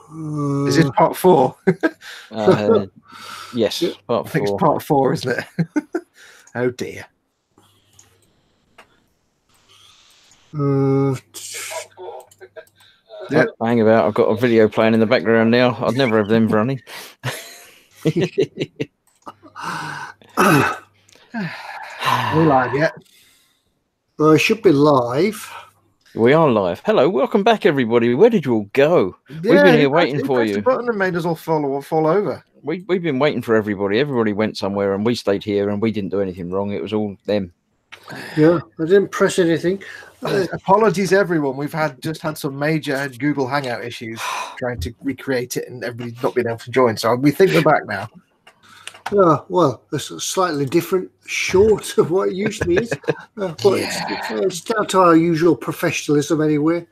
Is this part 4? Yes, part 4. I think it's part 4, isn't it? Oh dear. Yep. Hang about. I've got a video playing in the background now. I'd never have them running. Are we live yet? Well, it should be live. We are live. Hello, welcome back, everybody. Where did you all go? We've been here waiting for you. The button and made us all fall over. We've been waiting for everybody. Everybody went somewhere, and we stayed here, and we didn't do anything wrong. It was all them. Yeah, I didn't press anything. Apologies, everyone. We've just had some major Google Hangout issues trying to recreate it, and everybody's not been able to join. So we think we're back now. Yeah, well, it's slightly different, short of what it usually is. But it's down to our usual professionalism anyway.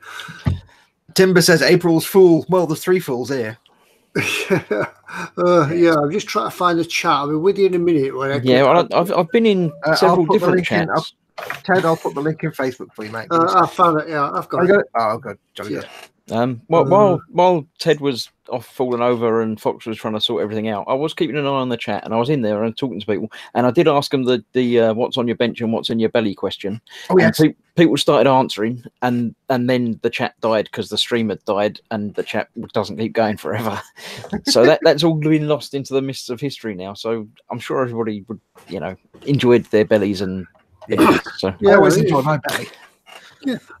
Timber says April's Fool. Well, there's 3 fools here. Yeah, I'm just trying to find the chat. I'll be with you in a minute. I've been in several different chats. Ted, I'll put the link in Facebook for you, mate. I found it. Yeah, I've got it. Oh, good. Jolly good. While Ted was off falling over and Fox was trying to sort everything out, I was keeping an eye on the chat, and I was in there and talking to people, and I did ask them the what's on your bench and what's in your belly question. Oh yes. And people started answering, and then the chat died because the stream had died, and the chat doesn't keep going forever. So that's all been lost into the mists of history now. So I'm sure everybody would, enjoyed their bellies and. So I always enjoy my belly.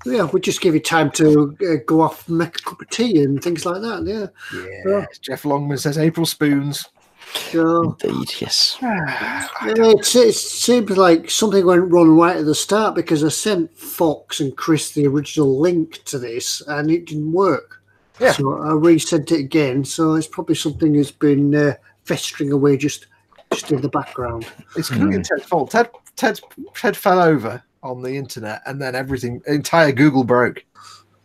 Yeah, we just give you time to go off, make a cup of tea and things like that. Yeah. Jeff Longman says April spoons. Indeed, yes. It seems like something went wrong right at the start because I sent Fox and Chris the original link to this and it didn't work. Yeah. So I resent it again. So it's probably something that's been festering away just in the background. It's completely Ted's fault. Ted fell over on the internet, and then entire Google broke.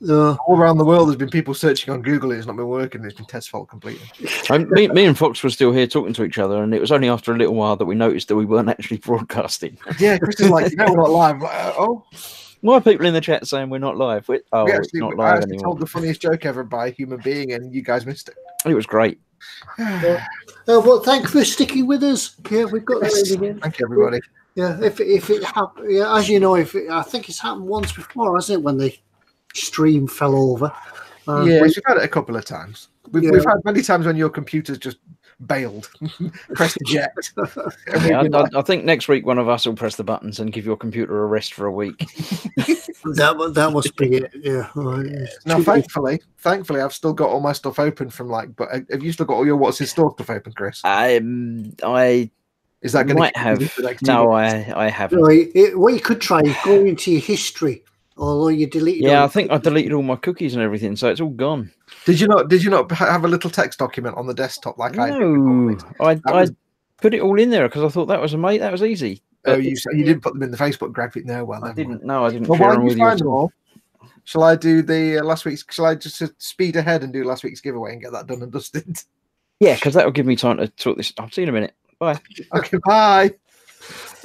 All around the world, there's been people searching on Google, and it's not been working. It's been Ted's fault completely. Me and Fox were still here talking to each other, and it was only after a little while that we noticed that we weren't actually broadcasting. Yeah, Chris is like, we're not live. Oh. Why are people in the chat saying we're not live? It's not live I anymore. Told the funniest joke ever by a human being, and you guys missed it. It was great. Well, thank you for sticking with us. Yeah, we've got that again. Thank you, everybody. Yeah, if it happened, as you know, I think it's happened once before, hasn't it? When the stream fell over. We've had it a couple of times. We've had many times when your computer's just bailed, pressed eject. I think next week one of us will press the buttons and give your computer a rest for a week. that must be it. Yeah. Now, thankfully, I've still got all my stuff open from but have you still got all your What's in Store stuff open, Chris? Is that going to have? No, I haven't. What you could try is go into your history, although you deleted. Yeah, I think I deleted all my cookies and everything, so it's all gone. Did you not have a little text document on the desktop like I? No, I put it all in there because I thought that was easy. Oh, you didn't put them in the Facebook graphic? No, well, I didn't. No, I didn't. Well, why don't you find them all? Shall I do the last week's? Shall I just speed ahead and do last week's giveaway and get that done and dusted? Yeah, because that will give me time to sort this. I'll see you in a minute. Bye. Okay, bye.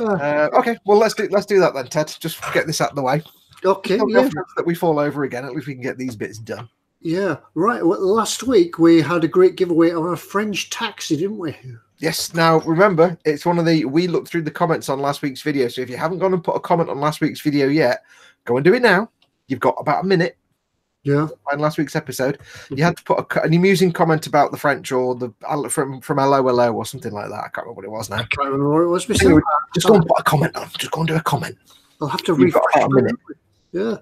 Okay, well let's do that then, Ted. Just get this out of the way. Okay, that we fall over again. At least we can get these bits done. Yeah, right. Well, last week we had a great giveaway of a French taxi, didn't we? Yes. Now remember, it's we looked through the comments on last week's video. So if you haven't gone and put a comment on last week's video yet, go and do it now. You've got about a minute. Yeah. In last week's episode, you had to put an amusing comment about the French or the from LOLO or something like that. I can't remember what it was now. I can't remember what it was. Anyway, just go and put a comment on. Just go and do a comment. I'll have to refresh a minute. Yeah.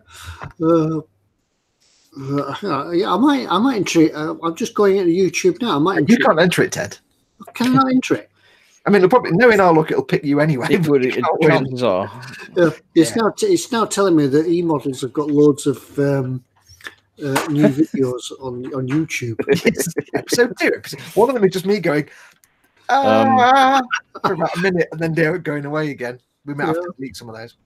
I might enter it. I'm just going into YouTube now. You can't enter it, Ted. Can I not enter it? I mean, probably knowing our look, it'll pick you anyway. Chances are. It's now telling me that eModels have got loads of new videos on YouTube. Episode 2. One of them is just me going for about a minute and then going away again. We might have to delete some of those.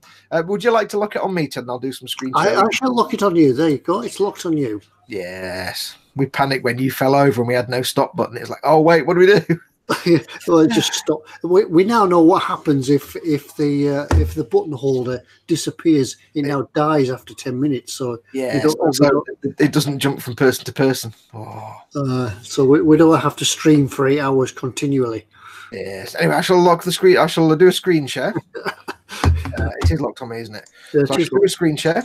Would you like to look it on me, Ted, and I'll do some screenshots? I shall lock it on you. There you go. It's locked on you. Yes. We panicked when you fell over and we had no stop button. It's like, oh, wait, what do we do? Well, just stop. We now know what happens if the button holder disappears. It now dies after 10 minutes. So yeah, so it doesn't jump from person to person. Oh. So we don't have to stream for 8 hours continually. Yes. Anyway, I shall lock the screen. I shall do a screen share. It is locked on me, isn't it? Yeah, so I shall do a screen share.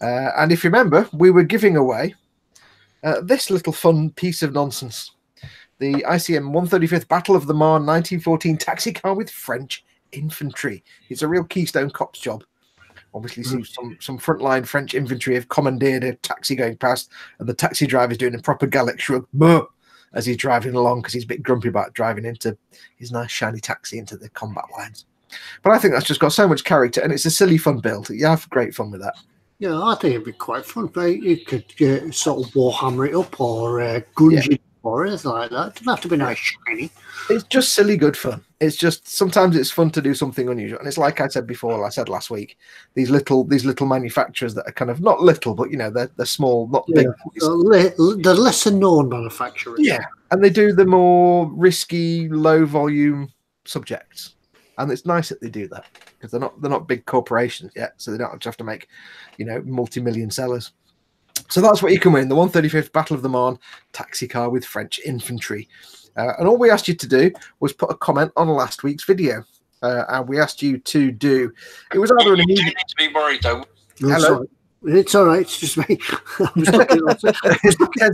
And if you remember, we were giving away this little fun piece of nonsense. The ICM 135th Battle of the Marne 1914 taxi car with French infantry. It's a real Keystone Cops job. Obviously, see some frontline French infantry have commandeered a taxi going past, and the taxi driver's doing a proper Gallic shrug as he's driving along because he's a bit grumpy about driving into his nice shiny taxi into the combat lines. But I think that's just got so much character, and it's a silly, fun build. You have great fun with that. Yeah, I think it'd be quite fun. But you could sort of Warhammer it up or gunge it or anything like that. It doesn't have to be nice shiny. It's just silly good fun. It's just sometimes it's fun to do something unusual, and it's like I said before. I said last week, these little manufacturers that are kind of not little, but they're small, not big. The lesser known manufacturers. Yeah, and they do the more risky, low volume subjects, and it's nice that they do that because they're not big corporations yet, so they don't have to make multi-million sellers. So that's what you can win: the 135th Battle of the Marne taxi car with French infantry. And all we asked you to do was put a comment on last week's video. And we asked you to do... It was either an immediate... You need to be worried, though. Hello? It's all right. It's just me. I'm just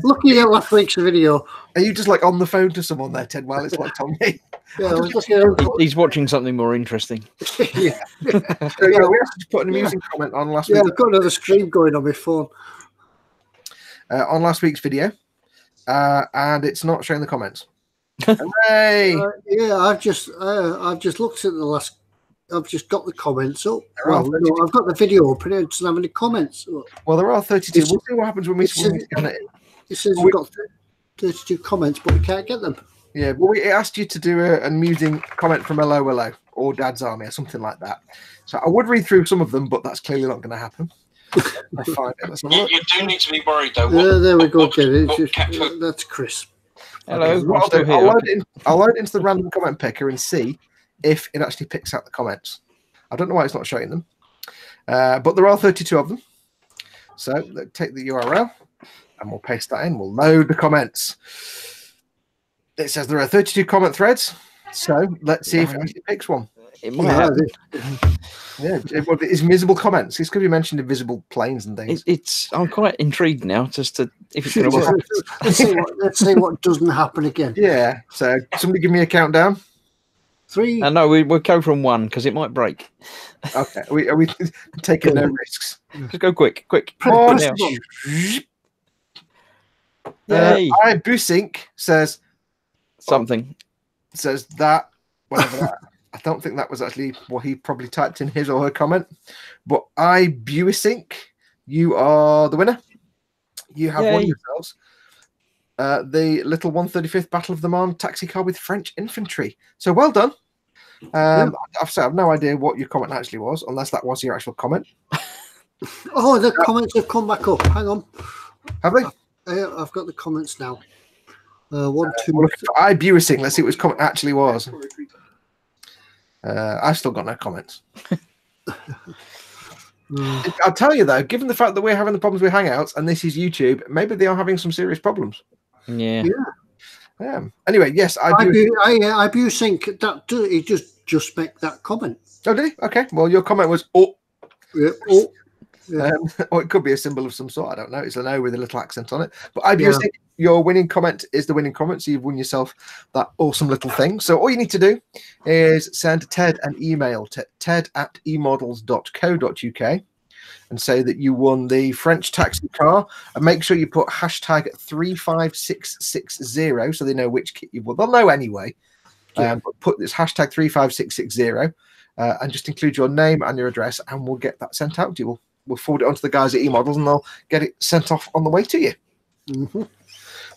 looking at last week's video. Are you just like on the phone to someone there, Ted, while it's locked on me? Yeah, he's watching something more interesting. Yeah. So, we asked you to put an amusing comment on last week. Yeah, I've got another stream going on my phone. On last week's video. And it's not showing the comments. Hooray! Yeah, I've just looked at the last. I've just got the comments up. Well, no, I've got the video up and it doesn't have any comments up. Well, there are 32. We'll see what happens when we scan it. It says we've got 32 comments, but we can't get them. Yeah, well, we asked you to do an amusing comment from Hello or Dad's Army or something like that. So I would read through some of them, but that's clearly not going to happen. I find it. You do need to be worried, though. There we go. That's Chris. Hello. Okay, I'll load it into the random comment picker and see if it actually picks out the comments. I don't know why it's not showing them, but there are 32 of them. So take the URL and we'll paste that in. We'll load the comments. It says there are 32 comment threads. So let's see if it actually picks one. It might have. Yeah, it's invisible comments. It's going to be mentioned invisible planes and things. I'm quite intrigued now, just to if it's going to work. Let's see what doesn't happen again. Yeah. So somebody give me a countdown. 3. No, we'll go from 1 because it might break. Okay. Are we taking no risks? Just go quick. iBusync says something. Says that whatever that. I don't think that was actually what he probably typed in his or her comment. But iBusync, you are the winner. You have won yourselves the little 135th Battle of the Marne taxi car with French infantry. So well done. I've no idea what your comment actually was, unless that was your actual comment. Oh, the comments have come back up. Hang on. Have they? I've got the comments now. 1, 2. iBusync. Let's see what his comment actually was. I've still got no comments. I'll tell you though, given the fact that we're having the problems with Hangouts and this is YouTube, maybe they are having some serious problems. Yeah. Anyway, yes, iBusync that he just make that comment. Oh, did he? Okay. Well, your comment was oh. Yeah. Oh. Yeah. Or it could be a symbol of some sort. I don't know. It's an O with a little accent on it. But iBusync, your winning comment is the winning comment. So you've won yourself that awesome little thing. So all you need to do is send Ted an email to ted@emodels.co.uk and say that you won the French taxi car. And make sure you put hashtag 35660 so they know which kit you've won. They'll know anyway. But put this hashtag 35660 and just include your name and your address, and we'll get that sent out to you. We'll forward it on to the guys at eModels, and they'll get it sent off on the way to you. Mm-hmm.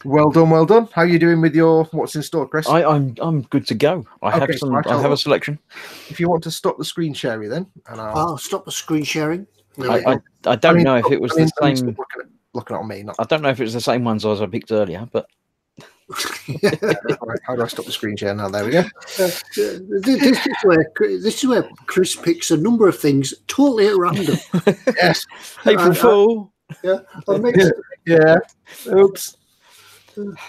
Well done. How are you doing with your what's in store, Chris? I'm good to go. I have a selection. If you want to stop the screen sharing, then I'll stop the screen sharing. I don't know if it was the same. Looking at it on me. I don't know if it was the same ones as I picked earlier, but How do I stop the screen share now? There we go. This is where Chris picks a number of things totally at random. Yes. April Fool. Yeah. Yeah. Oops.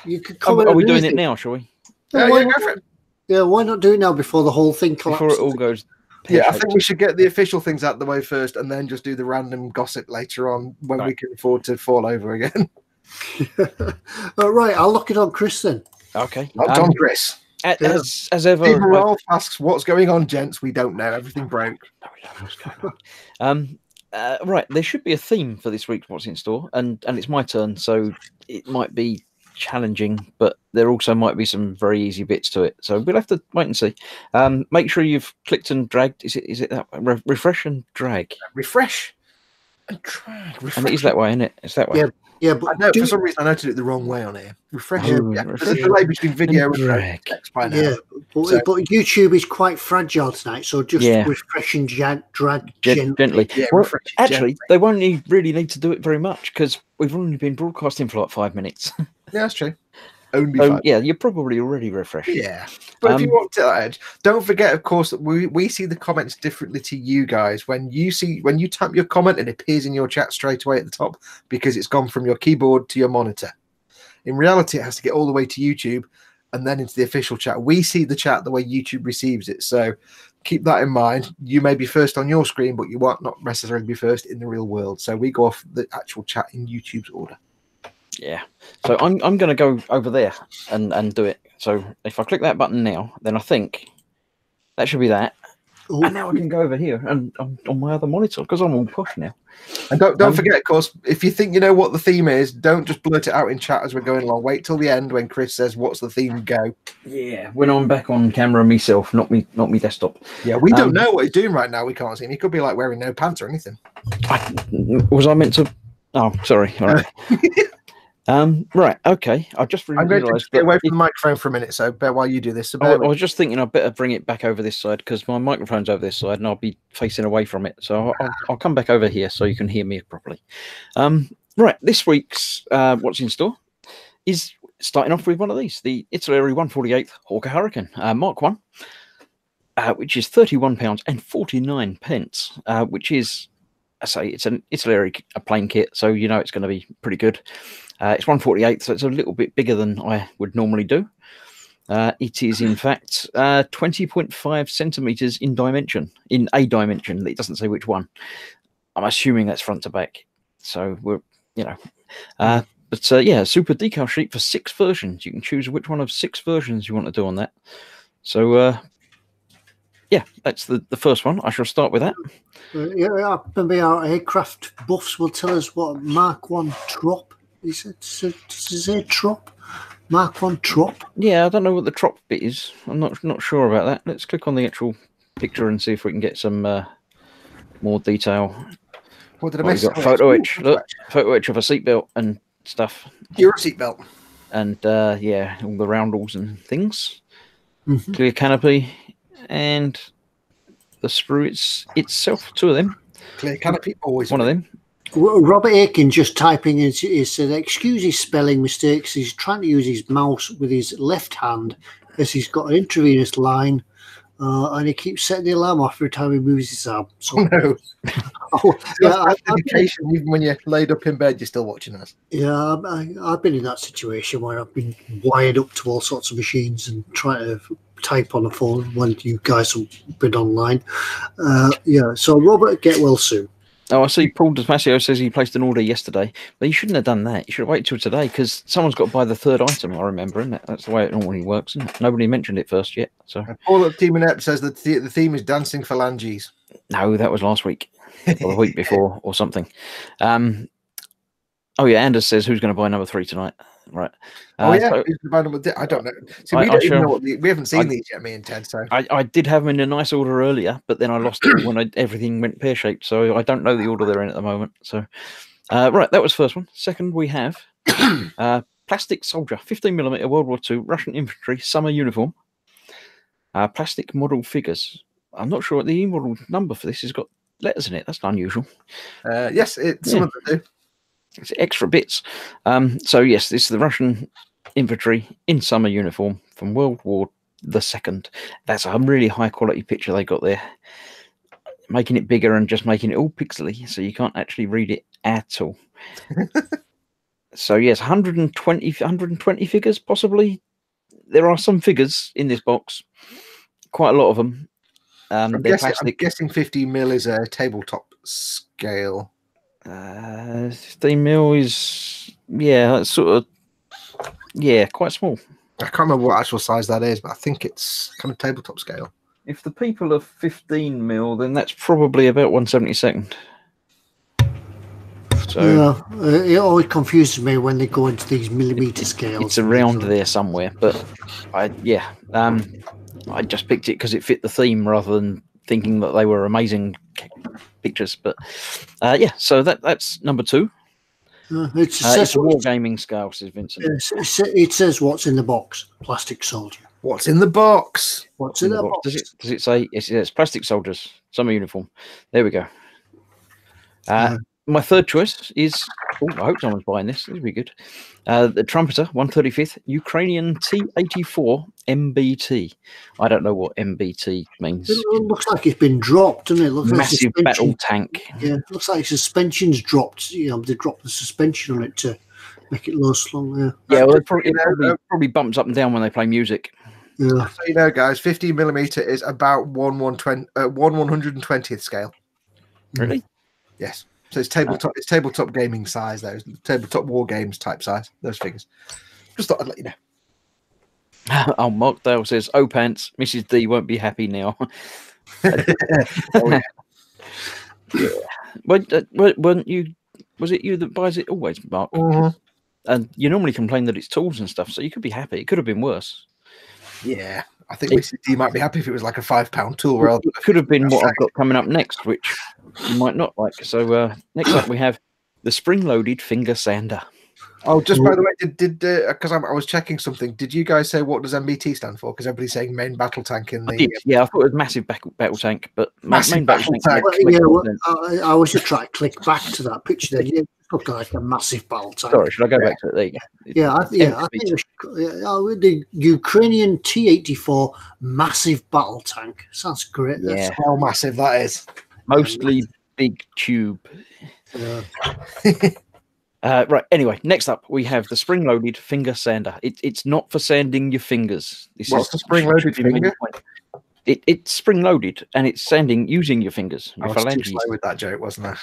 You could comment. Are we doing it now, shall we? Yeah, why go not? for it. Yeah, why not do it now before the whole thing collapses? Before it all goes. Yeah, I think we should get the official things out of the way first, and then just do the random gossip later on when we can afford to fall over again. Right, I'll lock it on Chris then. Okay. Not on Chris. As ever, Stephen Ralph asks, "What's going on, gents?" We don't know. Everything broke. No, we don't know what's going on. Right, there should be a theme for this week's What's in Store, and it's my turn, so it might be challenging, but there also might be some very easy bits to it. So we'll have to wait and see. Make sure you've clicked and dragged. Is it that refresh and drag? Refresh and drag. And it is that way, isn't it? It's that way. Yeah, but for some reason I noted it the wrong way on here. Refresh. Refresh. There's a delay between video and drag. text by now. Yeah, but YouTube is quite fragile tonight, so just refresh and drag gently. Yeah, well, actually, gently. they won't really need to do it very much because we've only been broadcasting for like 5 minutes. Yeah, that's true. Only So, 5. yeah, you're probably already refreshed. Yeah, but if you want to that edge, don't forget, of course, that we see the comments differently to you guys. When you type your comment, it appears in your chat straight away at the top because it's gone from your keyboard to your monitor. In reality, it has to get all the way to YouTube and then into the official chat. We see the chat the way YouTube receives it, so keep that in mind. You may be first on your screen, but you won't not necessarily be first in the real world. So we go off the actual chat in YouTube's order. Yeah, so I'm going to go over there and do it. So if I click that button now, then I think that should be that. Ooh. And now I can go over here and on my other monitor because I'm all posh now. And don't forget, of course, if you think you know what the theme is, don't just blurt it out in chat as we're going along. Wait till the end when Chris says, "What's the theme?" Go. Yeah, when I'm back on camera myself, not me desktop. Yeah, we don't know what he's doing right now. We can't see him. He could be like wearing no pants or anything. Was I meant to? Oh, sorry. All right. Right, okay. I just I'm going to get away from the microphone for a minute, so bear while you do this. So I was just thinking I'd better bring it back over this side because my microphone's over this side and I'll be facing away from it. So I'll come back over here so you can hear me properly. Right, this week's What's in Store is starting off with one of these, the Italy 148th Orca Hurricane Mark 1, which is £31.49, which is, I say, it's an Italy plane kit, so you know it's going to be pretty good. It's 1/48, so it's a little bit bigger than I would normally do. It is, in fact, 20.5 centimeters in a dimension. It doesn't say which one. I'm assuming that's front to back. So we're, yeah, super decal sheet for 6 versions. You can choose which one of 6 versions you want to do on that. So, yeah, that's the first one. I shall start with that. Yeah, maybe our aircraft buffs will tell us what Mark 1 trop. Does it say trop? Mark 1 trop? Yeah, I don't know what the trop bit is. I'm not sure about that. Let's click on the actual picture and see if we can get some more detail. What did I miss? Got photo etch. Look, photo etch of a seatbelt and stuff. Your seatbelt. And yeah, all the roundels and things. Clear canopy and the sprue itself. 2 of them. Clear canopy, always one of them. Robert Aiken just typing in said, excuse his spelling mistakes. He's trying to use his mouse with his left hand as he's got an intravenous line, and he keeps setting the alarm off every time he moves his arm. So, no. Dedication, even when you're laid up in bed, you're still watching us. Yeah, I've been in that situation where I've been wired up to all sorts of machines and trying to type on a phone when you guys have been online. Yeah, so Robert, get well soon. Oh, I see Paul Damasio says he placed an order yesterday, but you shouldn't have done that. You should have waited till today because someone's got to buy the 3rd item, I remember, isn't it? That's the way it normally works, isn't it? Nobody mentioned it first yet. So Paul at Team Inept says that the theme is dancing phalanges. No, that was last week or the week before or something. Oh, yeah, Anders says who's going to buy number 3 tonight? Right. I don't know. See, we don't even know we haven't seen these yet, me and Ted. So I did have them in a nice order earlier, but then I lost it when everything went pear-shaped. So I don't know the order they're in at the moment. So, right, that was the first one. Second, we have plastic soldier, 15mm World War II Russian infantry summer uniform. Plastic model figures. I'm not sure what the eModel number for this has got letters in it. That's unusual. Yes, some of them do. It's extra bits. So yes, this is the Russian infantry in summer uniform from World War II. That's a really high quality picture they got there. Making it bigger and just making it all pixely, so you can't actually read it at all. So yes, 120 figures possibly. There are some figures in this box, quite a lot of them. I'm guessing 50mm is a tabletop scale. 15mm is, yeah, that's sort of, yeah, quite small. I can't remember what actual size that is, but I think it's kind of tabletop scale. If the people are 15mm, then that's probably about 1/72. So it always confuses me when they go into these millimeter scales. It's around there somewhere, but I just picked it because it fit the theme rather than thinking that they were amazing pictures. But yeah, so that's number 2. It's a wargaming scale, says Vincent. It says what's in the box. Plastic soldier. What's in the box? What's in the box? Does it say it's plastic soldiers, summer uniform? There we go. My third choice is, I hope someone's buying this. This would be good. The Trumpeter 135th Ukrainian T-84 MBT. I don't know what MBT means. It looks like it's been dropped, doesn't it? Looks massive like battle tank. Yeah, it looks like suspension's dropped. You know, they dropped the suspension on it to make it low slung. Yeah, well, it probably bumps up and down when they play music. Yeah. So you know, guys, 15mm is about 1/120th scale. Really? Yes. So it's tabletop. It's tabletop gaming size. Those tabletop war games type size. Those figures. Just thought I'd let you know. Oh, Mark Dale says, "Oh pants, Mrs. D won't be happy now." Oh, yeah. Yeah. Weren't you? Was it you that buys it always, Mark? Mm-hmm. And you normally complain that it's tools and stuff, so you could be happy. It could have been worse. Yeah, I think Mrs. D might be happy if it was like a £5 tool. Rather it could have been what I've got coming up next, which you might not like. So next up we have the spring-loaded finger sander. Oh, just by the way, did because I was checking something. Did you guys say what does MBT stand for? Because everybody's saying main battle tank in the. I did, yeah, I thought it was massive battle tank, but main battle tank. I was just trying to click back to that picture. There, it looked like a massive battle tank. Sorry, should I go back to it? There you go. I think the Ukrainian T-84 massive battle tank sounds great. Yeah, how massive that is. Mostly big tube. Yeah. Right. Anyway, next up we have the spring-loaded finger sander. It's not for sanding your fingers. What's the spring-loaded finger? It's spring-loaded and it's sanding using your fingers. I was too slow with that joke, wasn't I?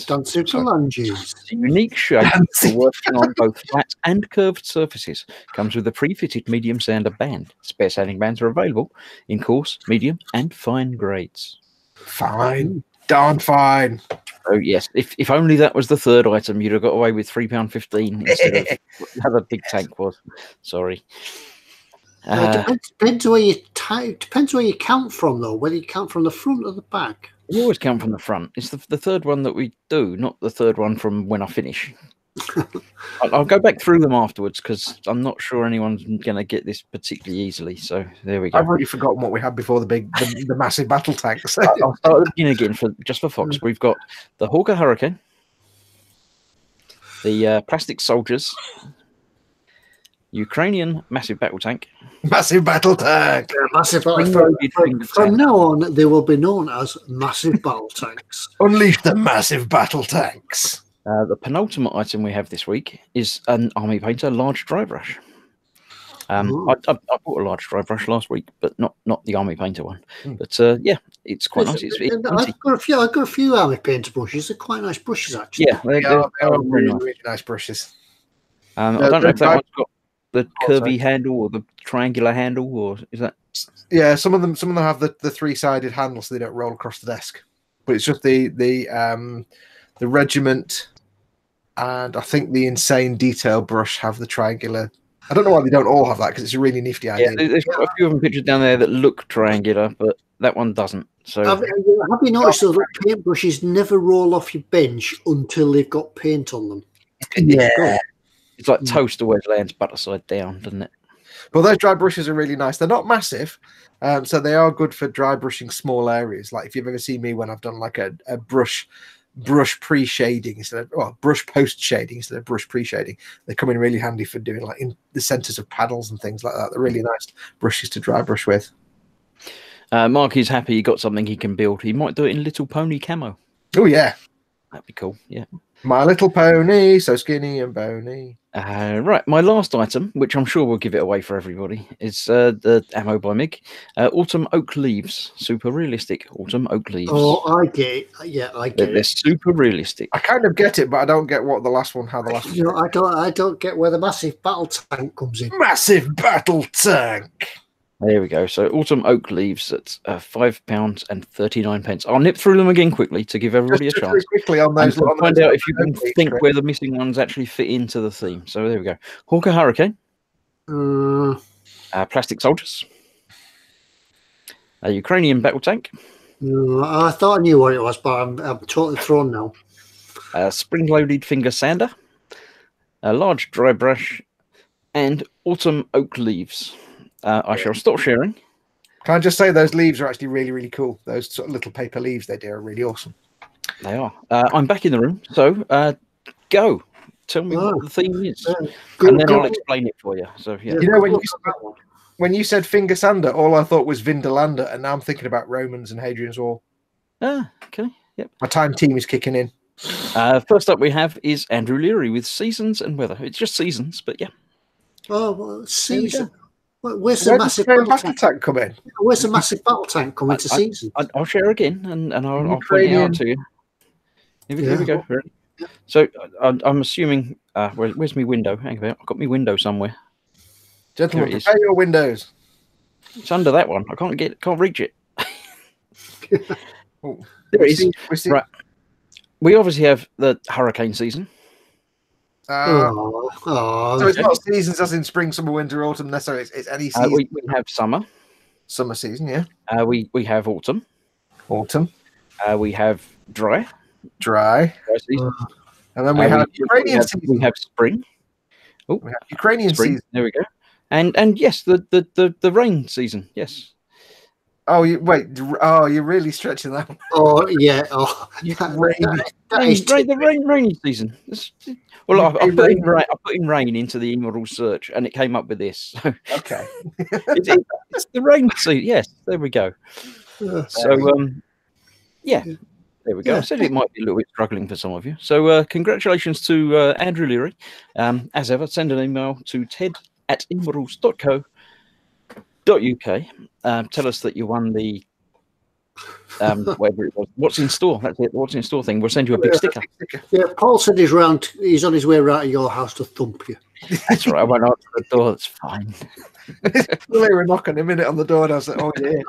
Dancing for land use. It's a unique shape for working on both flat and curved surfaces. Comes with a pre-fitted medium sander band. Spare sanding bands are available in coarse, medium, and fine grades. Fine, darn fine. Oh yes, if only that was the third item, you'd have got away with £3.15 instead of what the other big tank was. Sorry. Depends where you depends where you count from, though. Whether you count from the front or the back. We always count from the front. It's the third one that we do, not the third one from when I finish. I'll go back through them afterwards because I'm not sure anyone's going to get this particularly easily. So there we go. I've already forgotten what we had before the massive battle tanks. I'll start at the beginning again just for Fox. We've got the Hawker Hurricane, the plastic soldiers, Ukrainian massive battle tank. Massive battle tank. Massive battle tank. From now on, they will be known as massive battle tanks. Unleash the massive battle tanks. The penultimate item we have this week is an Army Painter large dry brush. I bought a large dry brush last week, but not the Army Painter one. But yeah, it's quite nice. I've got a few Army Painter brushes. They're quite nice brushes, actually. Yeah, they're really nice brushes. I don't know if that one's got the curvy handle or the triangular handle, or is that? Yeah, some of them have the 3-sided handle so they don't roll across the desk. But it's just the regiment. And I think the Insane Detail brush have the triangular. I don't know why they don't all have that because it's a really nifty idea. Yeah, there's quite a few of them pictures down there that look triangular, but that one doesn't. So have you noticed though that paint brushes never roll off your bench until they've got paint on them? Yeah, it's like toast always lands butter side down, doesn't it? Well, those dry brushes are really nice. They're not massive, so they are good for dry brushing small areas. Like if you've ever seen me when I've done like a brush brush pre-shading instead of brush post-shading instead of brush pre-shading. They come in really handy for doing like in the centers of paddles and things like that. They're really nice brushes to dry brush with. Mark is happy he got something he can build. He might do it in Little Pony camo. Oh yeah, that'd be cool. Yeah. My Little Pony, so skinny and bony. Right, my last item, which I'm sure will give it away for everybody, is the ammo by Mig. Autumn Oak Leaves. Super realistic Autumn Oak Leaves. Oh, I get it. Yeah, I get it. They're super realistic. I kind of get it, but I don't get what the last one, how the last one. You know, I don't get where the massive battle tank comes in. Massive battle tank. There we go. So Autumn Oak Leaves at £5.39. I'll nip through them again quickly to give everybody a chance. Quickly on those. And find out if you can think where the missing ones actually fit into the theme. So there we go. Hawker Hurricane. Plastic Soldiers. A Ukrainian battle tank. I thought I knew what it was, but I'm totally thrown now. Spring-loaded finger sander. A large dry brush. And Autumn Oak Leaves. I shall stop sharing. Can I just say those leaves are actually really, really cool. Those sort of little paper leaves they do are really awesome. They are. I'm back in the room, so go. Tell me what the theme is, and then I'll explain it for you. So yeah. You know, when you said finger sander, all I thought was Vindolanda, and now I'm thinking about Romans and Hadrian's Wall. Okay. Yep. My time team is kicking in. First up we have is Andrew Leary with Seasons and Weather. It's just seasons, but yeah. Oh, well, season. Where's the massive battle tank come in? Where's the massive battle tank coming to season? I'll share again, and I'll point it out to you. Here we go. So I'm assuming. Where's my window? Hang about. I've got my window somewhere. Gentlemen, prepare your windows. It's under that one. I can't reach it. Oh, there it is. Right. We obviously have the hurricane season. So it's not seasons as in spring, summer, winter, autumn necessarily. It's any season. We have summer. Summer season, yeah. We have autumn. Autumn. We have dry season. And then we have Ukrainian season. We have spring. We have Ukrainian season. There we go. And yes, the rain season. Yes. Oh, you're really stretching that one. Oh yeah. Oh, the rainy season. Well, I put in rain into the eModels search, and it came up with this. Okay. it's the rain season. Yes, there we go. So, yeah, there we go. I said it might be a little bit struggling for some of you. So, congratulations to Andrew Leary. As ever, send an email to ted@emodels.co.uk. Tell us that you won the whatever it was. What's in store? That's it. What's in store thing. We'll send you a big sticker. Yeah, Paul said he's on his way round to your house to thump you. That's right. I went out to the door. That's fine. They were knocking a minute on the door, and I was like, "Oh yeah,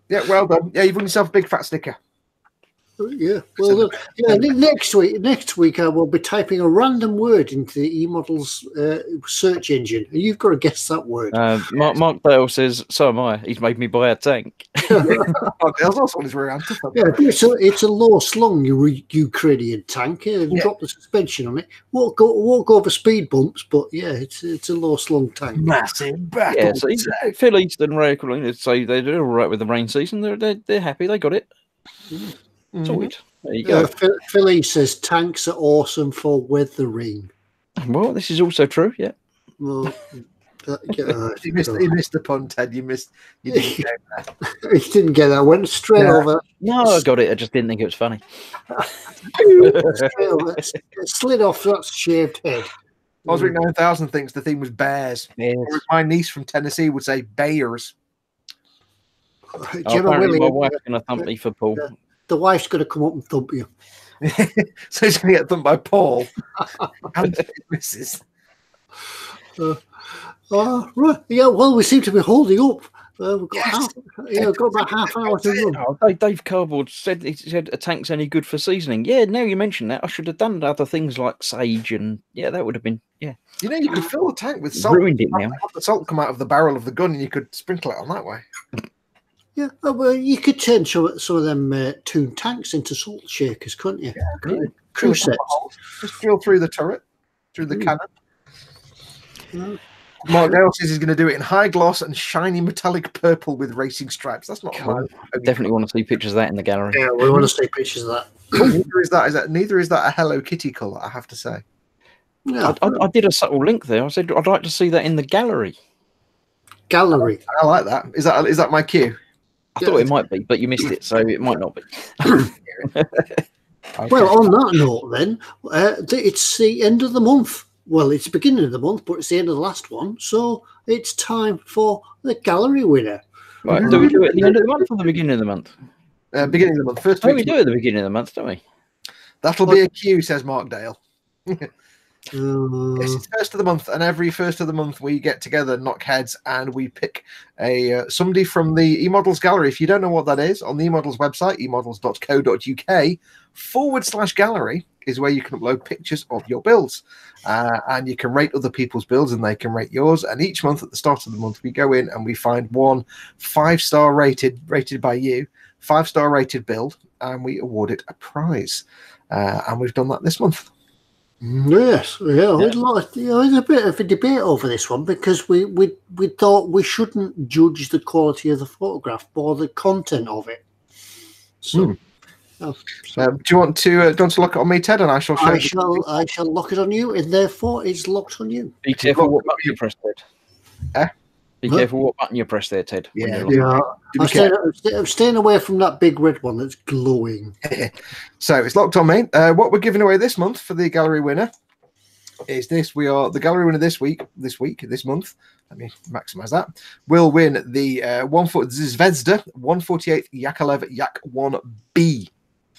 yeah, well done. Yeah, you've won yourself a big fat sticker." Yeah. Well, next week I will be typing a random word into the eModels search engine. You've got to guess that word. Mark Dale says, "So am I." He's made me buy a tank. Dale's also on his way around. Yeah, it's a low slung Ukrainian tank. Drop the suspension on it. Won't go over speed bumps, but yeah, it's a low slung tank. Massive battle. Yeah, so Phil Easton, Ray Colleen say they're all right with the rain season. They're happy. They got it. Sorted. There you go. Philly says tanks are awesome for weathering. Well, this is also true. Yeah. Well, you missed the pun, Ted. You didn't get that. He didn't get that. Went straight over. No, I got it. I just didn't think it was funny. It slid off that shaved head. Osric 9000 thinks the theme was bears. Yes. My niece from Tennessee would say bears. Apparently my wife's going to thump me for Paul. The wife's going to come up and thump you. So he's going to get thumped by Paul and Mrs. Right. Yeah, well, we seem to be holding up. We've got got about half an hour to run. Dave Cardboard said a tank's only good for seasoning. Yeah, now you mention that, I should have done other things like sage and that would have been You know, you could fill the tank with salt. Ruined it now. Have the salt come out of the barrel of the gun, and you could sprinkle it on that way. Yeah, well, you could turn some of them tuned tanks into salt shakers, couldn't you? Yeah, crew sets. Just drill through the turret, through the cannon. Mark Dale says he's going to do it in high gloss and shiny metallic purple with racing stripes. That's not Cool. mine. I definitely want to see pictures of that in the gallery. Yeah, we want to see pictures of that. Neither is that a Hello Kitty colour, I have to say. Yeah, I did a subtle link there. I said I'd like to see that in the gallery. gallery. I like that. Is that my cue? I thought it might be, but you missed it, so it might not be. Okay. Well, on that note, then it's the end of the month. Well, it's the beginning of the month, but it's the end of the last one, so it's time for the gallery winner. Right, do we do it at the end of the month or the beginning of the month? Beginning of the month. First Oh, week. we do it at the beginning of the month, don't we? That'll be a cue, says Mark Dale. Yes, Uh, it's first of the month, and every first of the month we get together, knock heads, and we pick a somebody from the eModels gallery. If you don't know what that is, on the eModels website, emodels.co.uk/gallery is where you can upload pictures of your builds, and you can rate other people's builds, and they can rate yours. And each month, at the start of the month, we go in and we find one 5-star rated by you, 5-star rated build, and we award it a prize. And we've done that this month. yes, yeah. There's a bit of a debate over this one because we thought we shouldn't judge the quality of the photograph or the content of it. So, do you want to look on me, Ted, and I shall show I shall lock it on you, and therefore it's locked on you. Be careful what button you press, Ted. Be Huh? careful what button you press there, Ted. when Yeah. you're looking. I'm staying away from that big red one that's glowing. So it's locked on me. What we're giving away this month for the gallery winner is this. We are the gallery winner this month. Let me maximize that. Will win the Zvezda 148 Yakolev Yak 1B.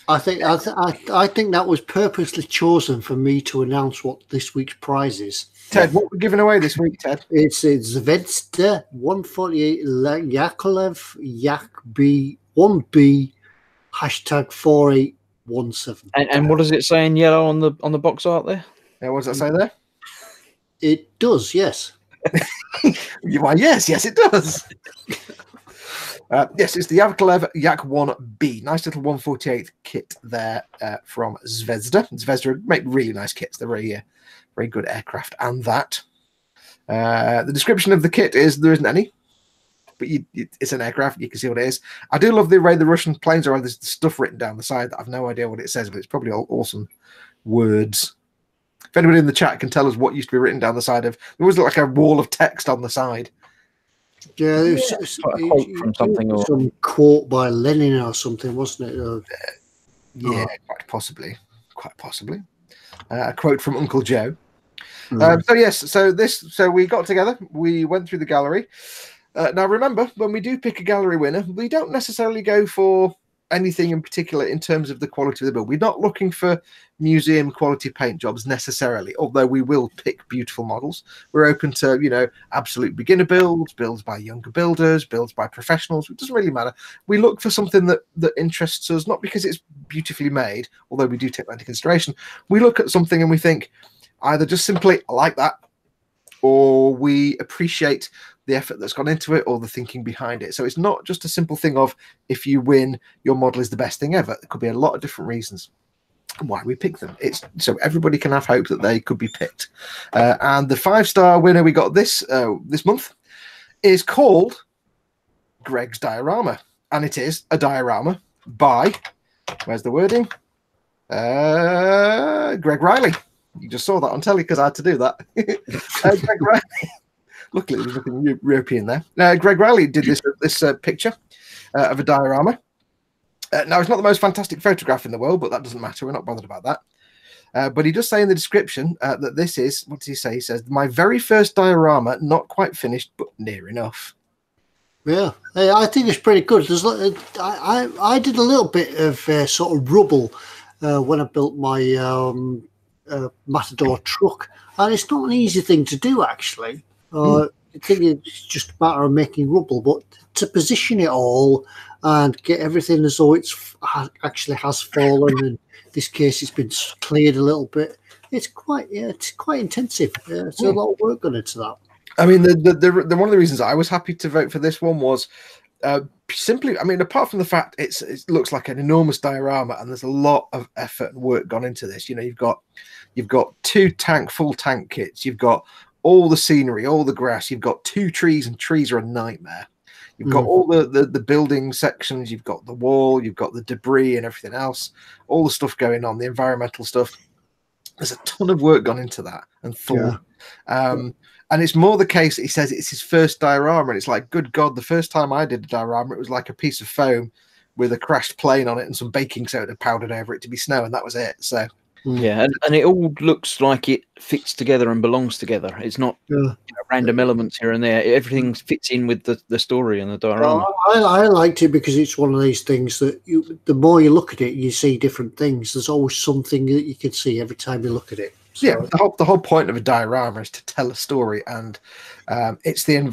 I think that was purposely chosen for me to announce what this week's prize is. Ted, what we're giving away this week, Ted? It's Zvezda 148 Yakolev Yak B 1B #4817. And what does it say in yellow on the box art there? What does that say there? It does, yes. Why, yes, it does. Yes, it's the Yakolev Yak 1B. Nice little 148 kit there from Zvezda. Zvezda make really nice kits. They're very good aircraft. And that. The description of the kit is there isn't any, but it's an aircraft. You can see what it is. I do love the way the Russian planes are. There's stuff written down the side that I've no idea what it says, but it's probably all awesome words. If anybody in the chat can tell us what used to be written down the side of, there was like a wall of text on the side. Yeah, there was a quote from something or some quote by Lenin or something, wasn't it? Yeah, quite possibly. A quote from Uncle Joe. Mm. So we got together, we went through the gallery. Now remember, when we do pick a gallery winner, we don't necessarily go for anything in particular in terms of the quality of the build. We're not looking for museum quality paint jobs necessarily, although we will pick beautiful models. We're open to, absolute beginner builds by younger builders, builds by professionals. It doesn't really matter. We look for something that interests us, not because it's beautifully made, although we do take that into consideration. We look at something and we think either just simply, I like that, or we appreciate the effort that's gone into it or the thinking behind it. So it's not just a simple thing of if you win, your model is the best thing ever. There could be a lot of different reasons why we pick them. It's so everybody can have hope that they could be picked. And the 5-star winner we got this month is called Greg's Diorama. And it is a diorama by, where's the wording? Greg Riley. You just saw that on telly because I had to do that. Greg Riley. Luckily, there's nothing European there. Greg Riley did this picture of a diorama. Now, it's not the most fantastic photograph in the world, but that doesn't matter. We're not bothered about that. But he does say in the description that this is, what does he say? He says, my very first diorama, not quite finished, but near enough. Yeah, I think it's pretty good. I did a little bit of sort of rubble when I built my Matador truck, and it's not an easy thing to do, actually. I think it's just a matter of making rubble, but to position it all and get everything as though actually has fallen, and in this case it's been cleared a little bit. It's quite intensive. There's a lot of work gone into that. I mean, the one of the reasons I was happy to vote for this one was simply, I mean, apart from the fact it looks like an enormous diorama and there's a lot of effort and work gone into this. You've got 2 full tank kits. You've got all the scenery, all the grass. You've got 2 trees, and trees are a nightmare. You've got all the building sections, you've got the wall, you've got the debris and everything else, all the stuff going on, the environmental stuff. There's a ton of work gone into that and thought. And it's more the case that he says it's his first diorama, and it's like, good God, the first time I did a diorama, it was like a piece of foam with a crashed plane on it and some baking soda powdered over it to be snow, and that was it. So yeah, and it all looks like it fits together and belongs together. It's not random elements here and there. Everything fits in with the story and the diorama. I liked it because it's one of these things that the more you look at it, you see different things. There's always something that you can see every time you look at it. So, yeah, the whole point of a diorama is to tell a story, and it's in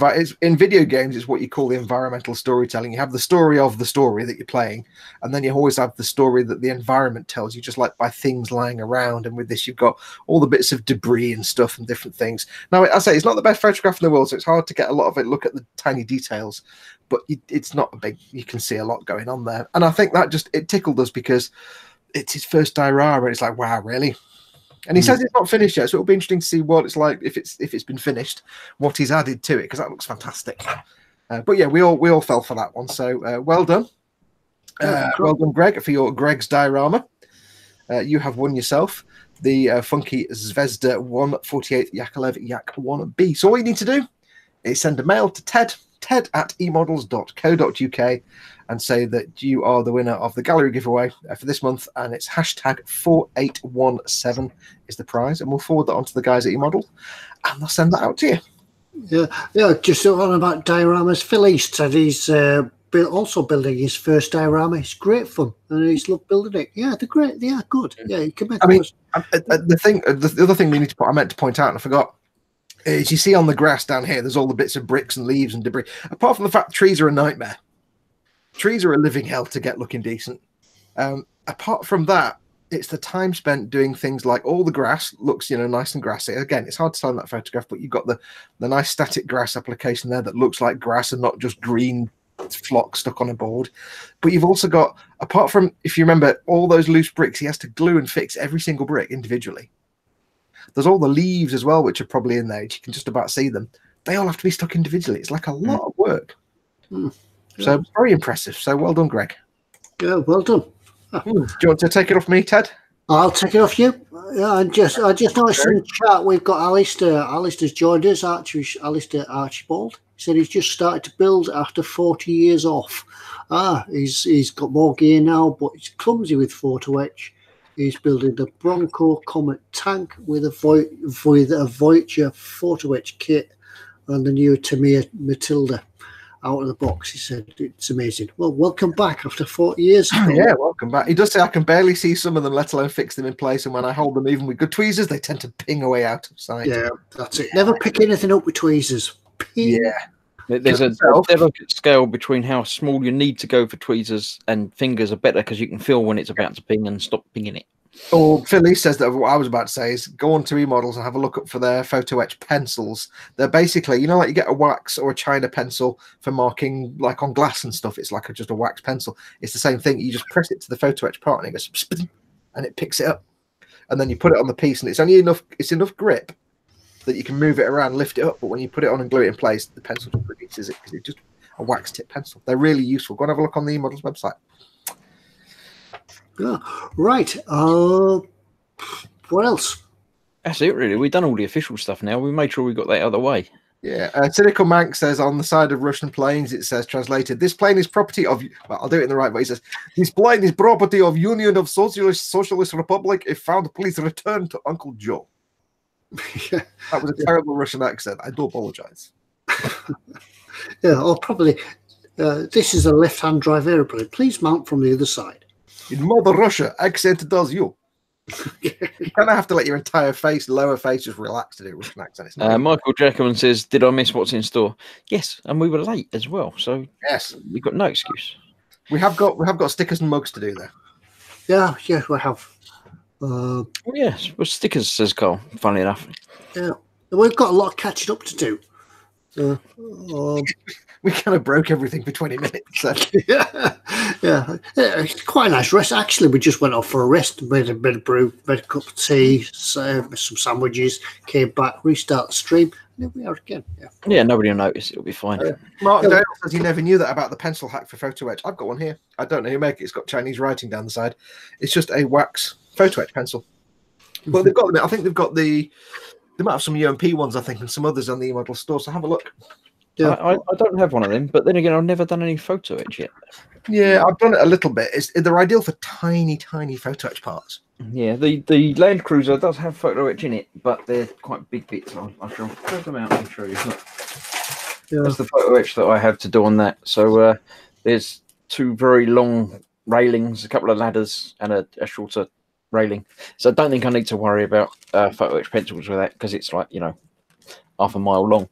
video games. It's what you call the environmental storytelling. You have the story of the story that you're playing, and then you always have the story that the environment tells you, just like by things lying around. And with this, you've got all the bits of debris and stuff and different things. Now, I say it's not the best photograph in the world, so it's hard to get a lot of it. Look at the tiny details, but it's not a big. You can see a lot going on there, and I think that it tickled us because it's his first diorama. It's like, wow, really. And he says it's not finished yet, so it'll be interesting to see what it's like if it's been finished, what he's added to it, because that looks fantastic. But yeah, we all fell for that one. So well done, well done, Greg, for your Greg's diorama. You have won yourself the funky Zvezda 148 Yakolev Yak 1B. So all you need to do is send a mail to ted@emodels.co.uk and say that you are the winner of the gallery giveaway for this month, and it's #4817 is the prize, and we'll forward that on to the guys at eModels, and they'll send that out to you. Yeah. Just on about dioramas, Phil East said he's also building his first diorama. It's great fun, and he's loved building it. Yeah, they're great. They are good. Yeah, you can make. I mean, the other thing we need to I meant to point out, and I forgot. Is you see on the grass down here, there's all the bits of bricks and leaves and debris. Apart from the fact trees are a nightmare. Trees are a living hell to get looking decent. Apart from that, it's the time spent doing things like all the grass looks, nice and grassy. Again, it's hard to tell in that photograph, but you've got the nice static grass application there that looks like grass and not just green flock stuck on a board. But you've also got, apart from, if you remember, all those loose bricks, he has to glue and fix every single brick individually. There's all the leaves as well, which are probably in there. You can just about see them. They all have to be stuck individually. It's like a lot of work. So very impressive. So well done, Greg. Yeah, well done. Do you want to take it off me, Ted? I'll take it off you. Yeah, I just noticed in the chat we've got Alistair. Alistair's joined us. Alistair Archibald. He said he's just started to build after 40 years off. He's got more gear now, but he's clumsy with photo etch. He's building the Bronco Comet tank with a Voyager photo etch kit and the new Tamiya Matilda out of the box. He said it's amazing. Well, welcome back after 40 years. Yeah, welcome back. He does say I can barely see some of them, let alone fix them in place. And when I hold them, even with good tweezers, they tend to ping away out of sight. Yeah, that's it. Never pick anything up with tweezers. Ping. Yeah. There's a delicate scale between how small you need to go for tweezers, and fingers are better because you can feel when it's about to ping and stop pinging it. Or Philly says that what I was about to say is go on to eModels and have a look up for their photo etch pencils. They're basically, like you get a wax or a China pencil for marking like on glass and stuff. It's like just a wax pencil. It's the same thing. You just press it to the photo etch part and it goes and it picks it up. And then you put it on the piece, and it's enough grip that you can move it around, lift it up, but when you put it on and glue it in place, the pencil just releases it because it's just a wax tip pencil. They're really useful. Go and have a look on the eModels website. Yeah. Right. What else? That's it, really. We've done all the official stuff now. We made sure we got that other way. Yeah. Cynical Mank says on the side of Russian planes, it says translated, this plane is property of, well, I'll do it in the right way. He says, this plane is property of Union of Socialist Republic. If found, please return to Uncle Joe. Yeah. That was a terrible Russian accent. I do apologize. Yeah, or probably this is a left-hand drive aeroplane. Please mount from the other side. In Mother Russia, accent does you. You kind of have to let your entire face, lower face, just relax to do Russian accent. Michael Jacobman says, "Did I miss what's in store?" Yes, and we were late as well, so yes, we've got no excuse. We have got stickers and mugs to do there. Yeah, we have. Yes, well, stickers, says Carl. Funny enough. Yeah, we've got a lot of catching up to do. We kind of broke everything for 20 minutes. So. Yeah, it's quite a nice rest. Actually, we just went off for a rest, made a bit of brew, made a cup of tea, some sandwiches, came back, restart the stream, and here we are again. Yeah, nobody will notice. It'll be fine. Mark Dale says he never knew that about the pencil hack for photo etch. I've got one here. I don't know who make it. It's got Chinese writing down the side. It's just a wax photo etch pencil. But they've got them. I think they've got they might have some UMP ones, I think, and some others on the eModels store. So have a look. Yeah. I don't have one of them, but then again, I've never done any photo etch yet. Yeah, I've done it a little bit. They're ideal for tiny, tiny photo etch parts. Yeah, the Land Cruiser does have photo etch in it, but they're quite big bits. I shall pull them out and show you. Look. Yeah. That's the photo etch that I have to do on that. So there's two very long railings, a couple of ladders, and a shorter railing. So I don't think I need to worry about photo etch pencils with that, because it's like, half a mile long.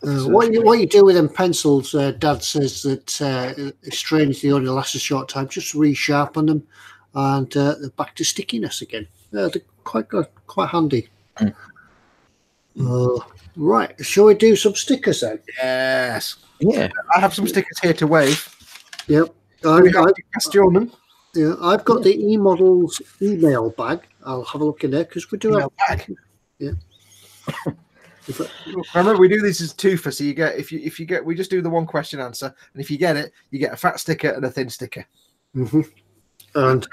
What you do with them pencils, Dad says that it's strange they only last a short time. Just resharpen them, and they're back to stickiness again. They're quite good, quite handy. Right, shall we do some stickers then? Yes. Yeah, I have some stickers here to wave. Yep. I've got the eModels email bag. I'll have a look in there because we do have. Bag. Yeah. Remember, we do this as twofer, so you get if you get we just do the one question answer, and if you get it, you get a fat sticker and a thin sticker. And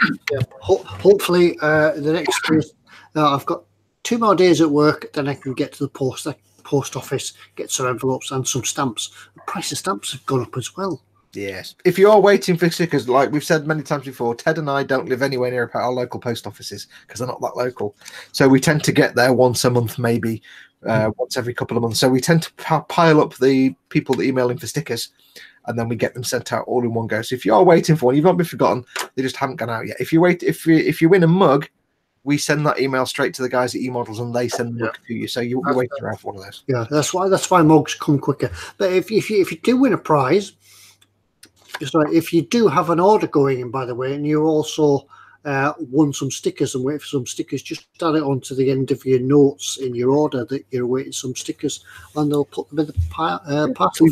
hopefully the next days, I've got 2 more days at work, then I can get to the post office, get some envelopes and some stamps. The price of stamps have gone up as well. Yes. If you are waiting for stickers, like we've said many times before, Ted and I don't live anywhere near our local post offices because they're not that local. So we tend to get there once a month, maybe once every couple of months. So we tend to pile up the people that email in for stickers, and then we get them sent out all in one go. So if you are waiting for one, you've not been forgotten. They just haven't gone out yet. If you win a mug, we send that email straight to the guys at eModels, and they send the mug to you. So you're waiting around for one of those. Yeah, that's why mugs come quicker. But if you do win a prize. So if you do have an order going in, by the way, and you also won some stickers and wait for some stickers, just add it onto the end of your notes in your order that you're waiting some stickers, and they'll put them in the parcel.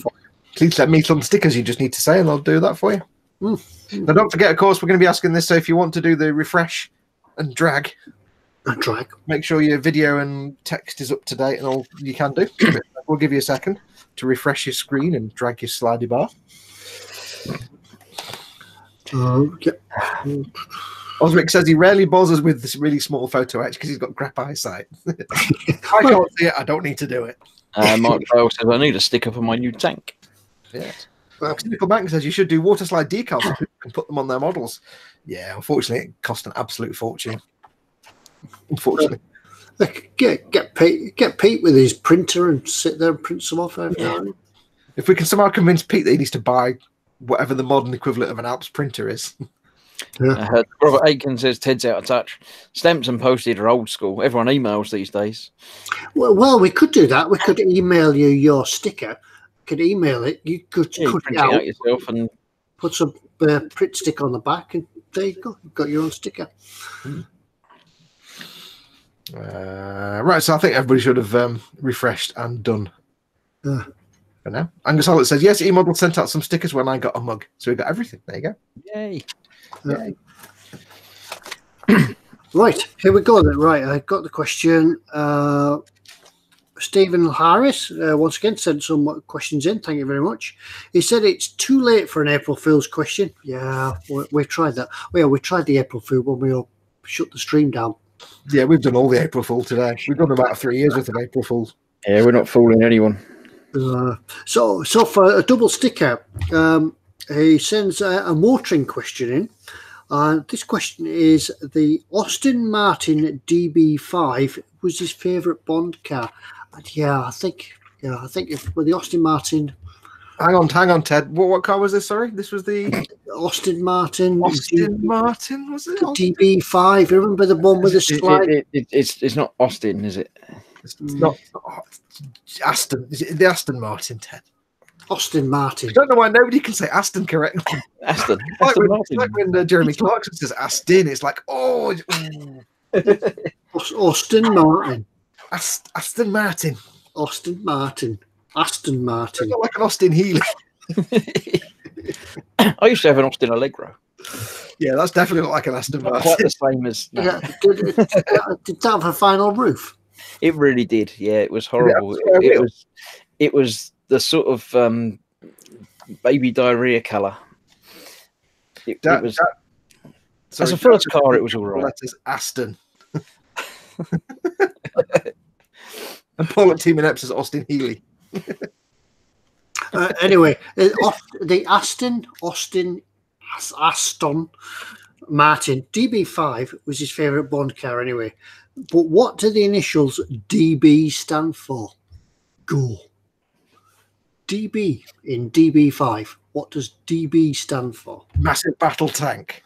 Please send me some stickers, you just need to say, and I'll do that for you. Now, don't forget, of course, we're going to be asking this, so if you want to do the refresh and drag, make sure your video and text is up to date, and all you can do. We'll give you a second to refresh your screen and drag your slidey bar. Osric says he rarely bothers with this really small photo etch because he's got crap eyesight. I can't see it. I don't need to do it. Mark Bale says I need a sticker for my new tank. Yeah. Cynical Bank says you should do water slide decals so people can put them on their models. Yeah, unfortunately, it cost an absolute fortune. Unfortunately. Get Pete with his printer and sit there and print some off every time. If we can somehow convince Pete that he needs to buy whatever the modern equivalent of an Alps printer is. Robert Aiken says Ted's out of touch. Stamps and postage are old school. Everyone emails these days. Well, we could do that. We could email you your sticker. Could email it. You could cut it out yourself and put some print stick on the back, and there you go. You've got your own sticker. Right, so I think everybody should have refreshed and done. For now. Angus Hollett says, yes, eModel sent out some stickers when I got a mug. So we got everything. There you go. Yay. Right, here we go then. Right, I got the question. Stephen Harris, once again, sent some questions in. Thank you very much. He said it's too late for an April Fool's question. Yeah, we tried that. Well, we tried the April Fool when we all shut the stream down. Yeah, we've done all the April Fool today. We've done about 3 years worth of April Fools. Yeah, we're not fooling anyone. So for a double sticker, he sends a motoring question in. This question is: the Aston Martin DB5 was his favourite Bond car. And I think if with the Aston Martin. Hang on, Ted. What car was this? Sorry, this was the Aston Martin. Martin, was it? DB5. Remember the one with the slide? It's not Austin, is it? It's not Aston. Is it the Aston Martin, Ted? Austin Martin. I don't know why nobody can say Aston correctly. Aston. It's like when Jeremy Clarkson says Aston, it's like, Austin Martin. Aston Martin. Aston Martin. Aston Martin. Not like an Austin Healey. I used to have an Austin Allegro. Yeah, that's definitely not like an Aston Not Martin. quite the same as. No. Yeah, did that have a final roof? It really did. Yeah, it was horrible. It was the sort of baby diarrhea colour. It was. As a first car, it was all right. Letters Aston. And Paul at Team Inept says Austin Healey. Anyway, the Aston Martin DB5 was his favourite Bond car anyway. But what do the initials DB stand for? Go. DB in DB5. What does DB stand for? Massive battle tank.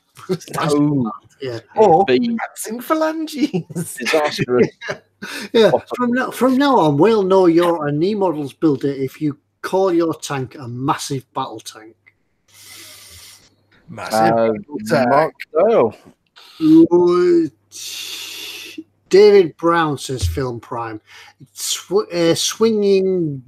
Oh, Yeah. Or dancing phalanges. Disastrous. Yeah. From now on, we'll know you're an eModels builder if you call your tank a massive battle tank. Massive battle Mark Doyle. David Brown says Film Prime. Swinging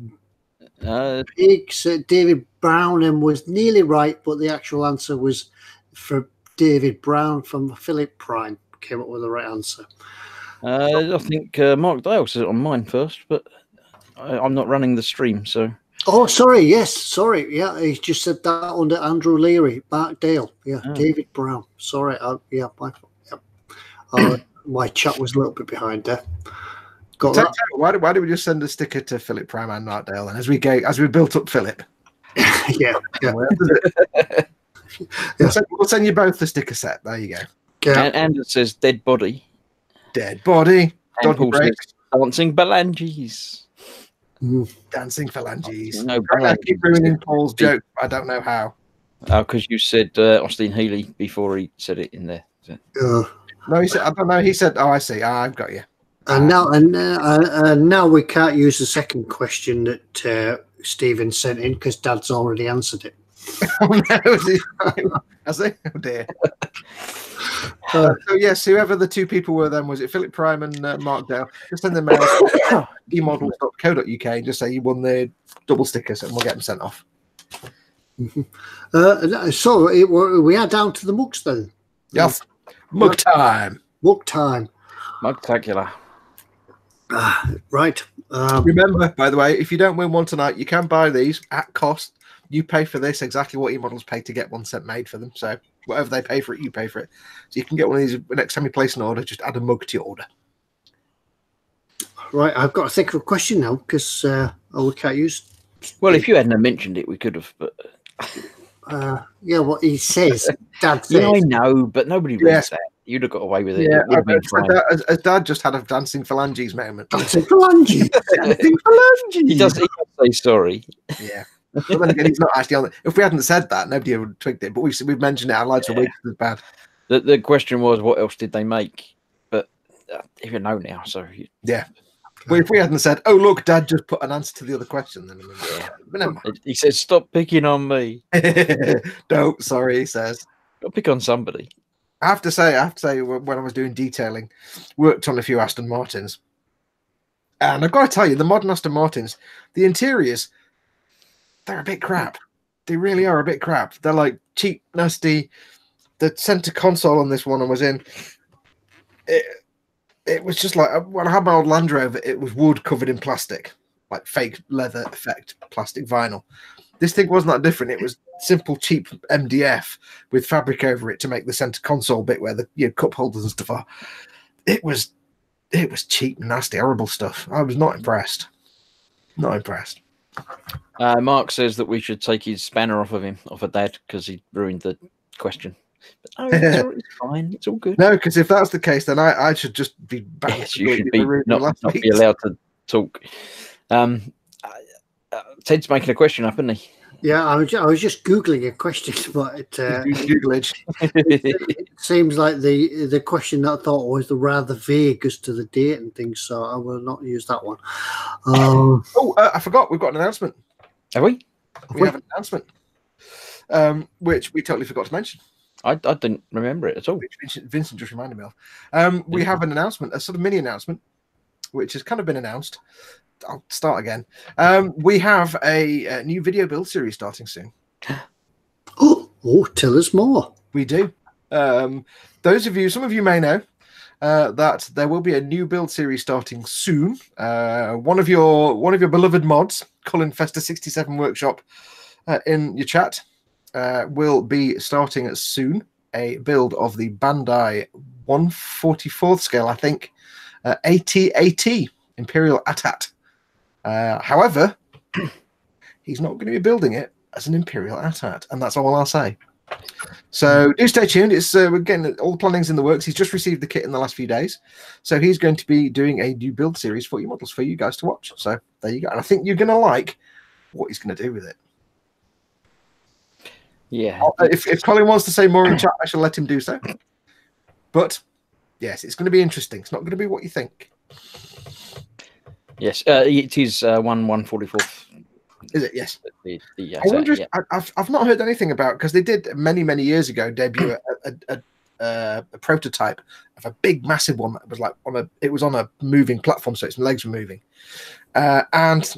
pigs. David Brown and was nearly right, but the actual answer was for David Brown from Philip Prime. Came up with the right answer. I think Mark Dale says it on mine first, but I'm not running the stream, so. Oh, sorry. Yes, sorry. Yeah, he just said that under Andrew Leary, Mark Dale. Yeah, David Brown. Sorry. Yeah, my chat was a little bit behind there. Got that. Why did we just send a sticker to Philip Prime and Mark Dale? And as we built up Philip. Yeah. We'll send you both the sticker set. There you go. Yeah. And it says dead body. Dead body. And Paul says dancing phalanges. Dancing phalanges. No, I keep ruining Paul's joke. I don't know how. Oh, because you said Austin Healey before he said it in there. No, he said. I don't know. He said, "Oh, I see. I've got you." And now we can't use the second question that Stephen sent in because Dad's already answered it. Oh no! Has he? Oh dear. So yes, whoever the two people were then, was it Philip Prime and Mark Dale? Just send them out eModels.co.uk and just say you won the double stickers and we'll get them sent off. So we are down to the mugs then. Yes, mug time. Mug time. Mugtacular. Right. Remember, by the way, if you don't win one tonight, you can buy these at cost. You pay for this exactly what eModels pay to get one set made for them. So whatever they pay for it, you pay for it. So you can get one of these next time you place an order. Just add a mug to your order. Right, I've got to think of a question now because we can't use. Well, if you hadn't mentioned it, we could have. But yeah, what he says, Dad says. yeah, I know, but nobody reads that. You'd have got away with it. Yeah, it as Dad just had a dancing phalanges moment. Dancing phalanges. Dancing phalanges. He does say sorry. Yeah. But then again, he's not actually on it. If we hadn't said that, nobody would have twigged it. But we've mentioned it. Our lives are weeks as bad. The question was, what else did they make? But you know now, so yeah. But if we hadn't said, "Oh look, Dad just put an answer to the other question," then but never mind. He says, "Stop picking on me." Don't. Sorry, he says. Got to pick on somebody. I have to say, when I was doing detailing, worked on a few Aston Martins, and I've got to tell you, the modern Aston Martins, the interiors, they're a bit crap. They really are a bit crap. They're like cheap, nasty. The center console on this one I was in, it was just like, when I had my old Land Rover, it was wood covered in plastic, like fake leather effect plastic vinyl. This thing wasn't that different. It was simple, cheap MDF with fabric over it to make the center console bit where the cup holders and stuff are. It was cheap, nasty, horrible stuff. I was not impressed. Not impressed. Mark says that we should take his spanner off of Dad, because he ruined the question. But it's fine. It's all good. No, because if that's the case, then I should just be back. Yes, you should be not be allowed to talk. Ted's making a question up, isn't he? Yeah, I was just Googling a question, but Googlage. it seems like the question that I thought was rather vague as to the date and things, so I will not use that one. I forgot. We've got an announcement. Have we? We have an announcement, which we totally forgot to mention. I didn't remember it at all. Which Vincent just reminded me of. We have an announcement, a sort of mini announcement. which has kind of been announced. I'll start again. We have a new video build series starting soon. Oh, tell us more. We do. Those of you, some of you may know that there will be a new build series starting soon. One of your beloved mods, Colin Fester 67 Workshop, in your chat, will be starting soon a build of the Bandai 1/44 scale, I think, AT-AT Imperial AT-AT. However, he's not going to be building it as an Imperial AT-AT, and that's all I'll say. So do stay tuned. It's again, all the planning's in the works. He's just received the kit in the last few days, so he's going to be doing a new build series for eModels for you guys to watch. So there you go, and I think you're going to like what he's going to do with it. Yeah. If Colin wants to say more in chat, I shall let him do so. But yes, it's going to be interesting. It's not going to be what you think. Yes, it is 1/144th. Is it? Yes. I wonder if I've not heard anything about, because they did many years ago debut a prototype of a big massive one that was like on a moving platform, so its legs were moving, and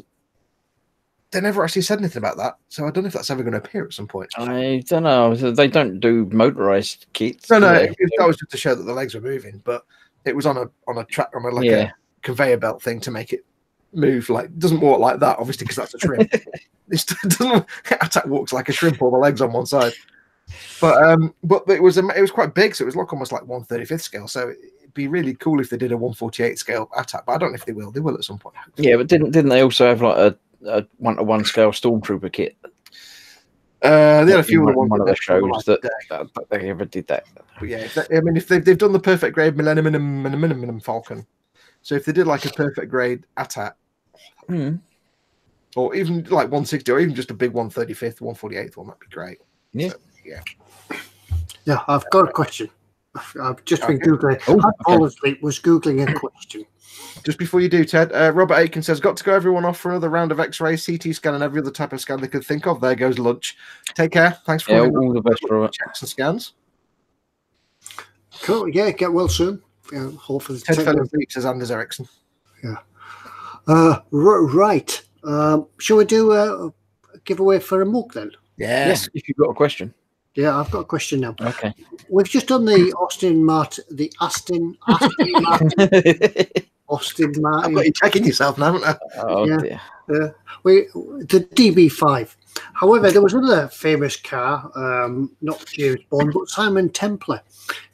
they never actually said anything about that. So I don't know if that's ever going to appear at some point. I don't know. They don't do motorized kits. No, that was just to show that the legs were moving, but it was on a track, on a conveyor belt thing to make it move. Like, it doesn't walk like that, obviously, because that's a shrimp. It doesn't. AT-AT walks like a shrimp, all the legs on one side. But it was quite big, so it was almost like 1/35th scale. So it'd be really cool if they did a 1/48 scale AT-AT. But I don't know if they will. They will at some point. Yeah, but didn't they also have like a 1-to-1 scale Stormtrooper kit? They had a few one of the shows that they ever did that. But yeah, if they've done the perfect grade Millennium Falcon, so if they did like a perfect grade AT-AT, or even like 160, or even just a big 1/35th, 1/48th one, that'd be great. Yeah, so, yeah. I've got a question. I've just been googling. Was googling a question. Just before you do, Ted, Robert Aiken says, got to go everyone off for another round of X-ray, CT scan, and every other type of scan they could think of. There goes lunch. Take care. Thanks for all the best, Robert. Checks and scans. Cool. Yeah, get well soon. Yeah, hopefully. Ted fell asleep, says Anders Ericsson. Yeah. Right. Shall we do a giveaway for a mug then? Yes. If you've got a question. Yeah, I've got a question now. Okay. We've just done the Aston Martin. Austin Martin. I've got you checking yourself now, haven't I? Oh, dear. The DB5. However, there was another famous car, not James Bond, but Simon Templar.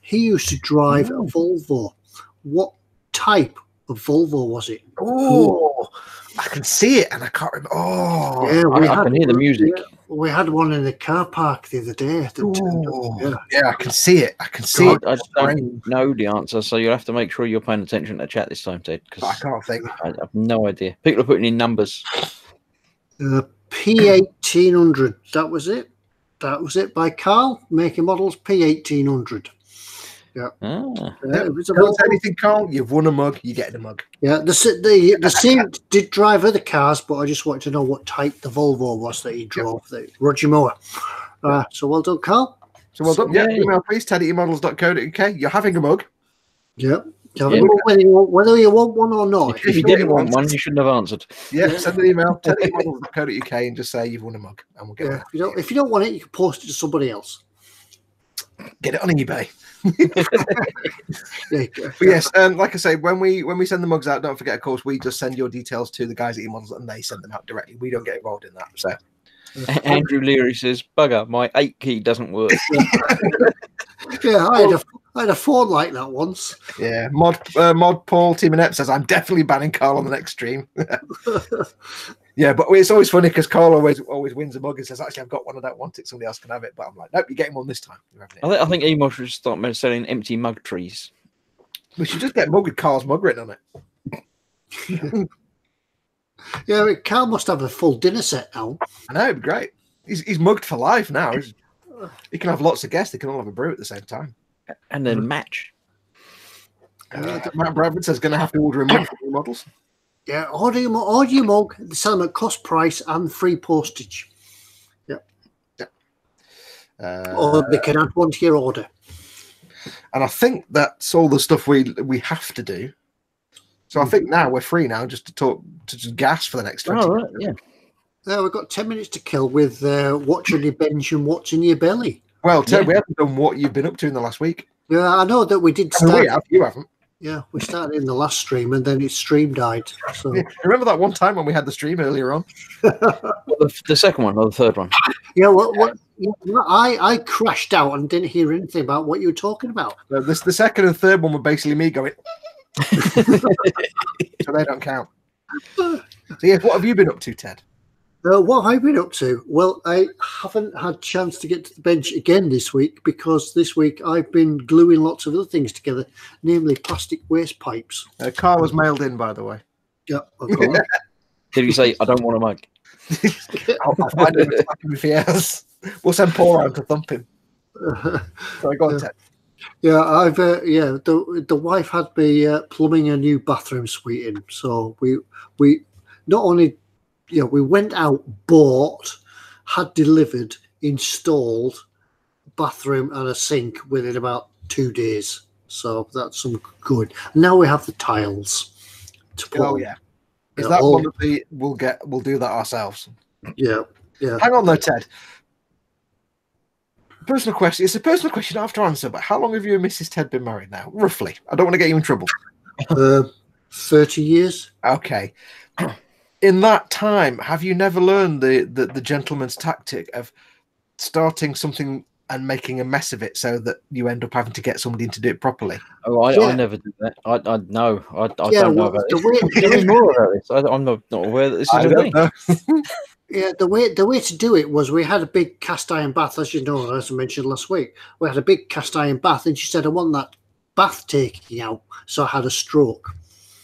He used to drive a Volvo. What type of Volvo was it? Oh, I can see it, and I can't remember. Oh, yeah, I can hear the music. Yeah, we had one in the car park the other day. Yeah, I can see it. I can see it. I don't know the answer, so you'll have to make sure you're paying attention to chat this time, Ted. Because I can't think. I have no idea. People are putting in numbers. P1800. That was it. That was it by Carl. Making models P1800. Yeah. Anything, Carl? You've won a mug. You get a mug. Yeah. The same did drive other cars, but I just wanted to know what type the Volvo was that he drove. The Roger Moore. So well done, Carl. So well done. Yeah. Email please, ted@emodels.co.uk. You're having a mug. Yeah. Whether you want one or not. If you didn't want one, you shouldn't have answered. Yeah. Send an email, ted@emodels.co.uk, and just say you've won a mug, and we'll get it. If you don't want it, you can post it to somebody else. Get it on eBay. But yes, like I say, when we send the mugs out, don't forget, of course, we just send your details to the guys at eModels, and they send them out directly. We don't get involved in that. So Andrew Leary says, "Bugger, my 8 key doesn't work." Yeah, I had a phone like that once. Yeah, Mod Paul Team and Ep says, "I'm definitely banning Carl on the next stream." Yeah, but it's always funny because Carl always wins a mug and says, "Actually, I've got one. I don't want it. Somebody else can have it." But I'm like, "Nope, you're getting one this time." I think eModels should start selling empty mug trees. We should just get a mug with Carl's mug written on it. Yeah, Carl must have a full dinner set now. I know, it'd be great. He's mugged for life now. He can have lots of guests. They can all have a brew at the same time. And then match. Matt Bradford says, going to have to order a mug for eModels. Yeah, order your mug, sell them at cost price and free postage. Yeah. Or they can add one to your order. And I think that's all the stuff we have to do. So I think now we're free now just to talk, to just gas for the next 20 minutes. Right, yeah. We've got 10 minutes to kill with what's on your bench and what's in your belly. Well, Ted, we haven't done what you've been up to in the last week. Yeah, I know that we did I mean, start. we have, you haven't. Yeah, we started in the last stream and then its stream died. So Yeah. Remember that one time when we had the stream earlier on? Well, the second one or the third one? yeah, I crashed out and didn't hear anything about what you were talking about. The second and third one were basically me going, so they don't count. So yeah, what have you been up to, Ted? What have I been up to? Well, I haven't had a chance to get to the bench again this week because this week I've been gluing lots of other things together, namely plastic waste pipes. Car was mailed in, by the way. Yeah, okay. Did you say, I don't want a mug? I'll find him if he has. We'll send Paul around to thump him. Sorry, go on, Ted. Yeah, I've the wife had me plumbing a new bathroom suite in, so we not only we went out, bought, had delivered, installed bathroom and a sink within about 2 days. So that's some good. Now we have the tiles to put. Oh yeah, is that one of the we'll do that ourselves? Yeah. Hang on though, Ted. Personal question. It's a personal question I have to answer, but how long have you and Mrs. Ted been married now? Roughly. I don't want to get you in trouble. 30 years. Okay. In that time, have you never learned the gentleman's tactic of starting something and making a mess of it so that you end up having to get somebody in to do it properly? Oh, I never did that. I don't know about this. Tell me more about this. I'm not aware that this is a thing. Yeah, the way to do it was we had a big cast iron bath, as you know, as I mentioned last week. We had a big cast iron bath, and she said, I want that bath taking out. So I had a stroke.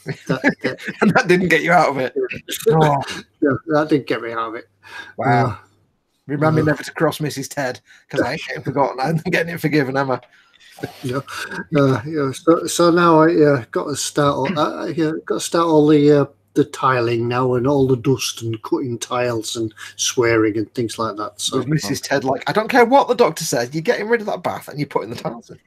And that didn't get you out of it. Oh. Yeah, that didn't get me out of it. Wow. Remember me never to cross Mrs. Ted, because I ain't getting forgotten. I'm getting it forgiven, am I? So now I got to start all the tiling now and all the dust and cutting tiles and swearing and things like that. So Mrs. Ted, I don't care what the doctor says, you're getting rid of that bath and you're putting the tiles in.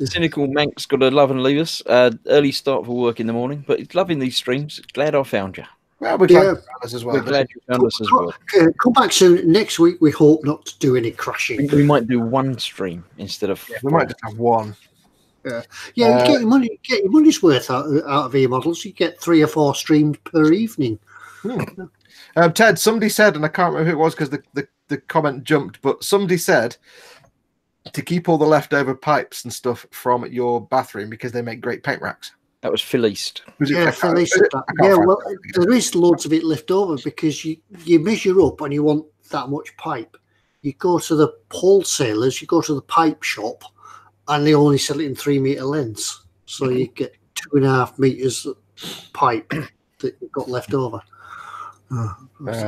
Cynical Mank's got a love and leave us. Early start for work in the morning, but he's loving these streams. Glad I found you. Well, we're glad you found us as well. We're glad you found us as well. Come back soon. Next week, we hope not to do any crashing. We might do one stream instead of. We might just have one. You get your money's worth out of eModels. You get 3 or 4 streams per evening. Ted, somebody said, and I can't remember who it was because the comment jumped, but somebody said to keep all the leftover pipes and stuff from your bathroom because they make great paint racks. That was Phil East. Phil East. Well, there is loads of it left over because you measure up and you want that much pipe. You go to the wholesalers, you go to the pipe shop, and they only sell it in 3 meter lengths. So you get 2.5 meters pipe that you've got left over. Lots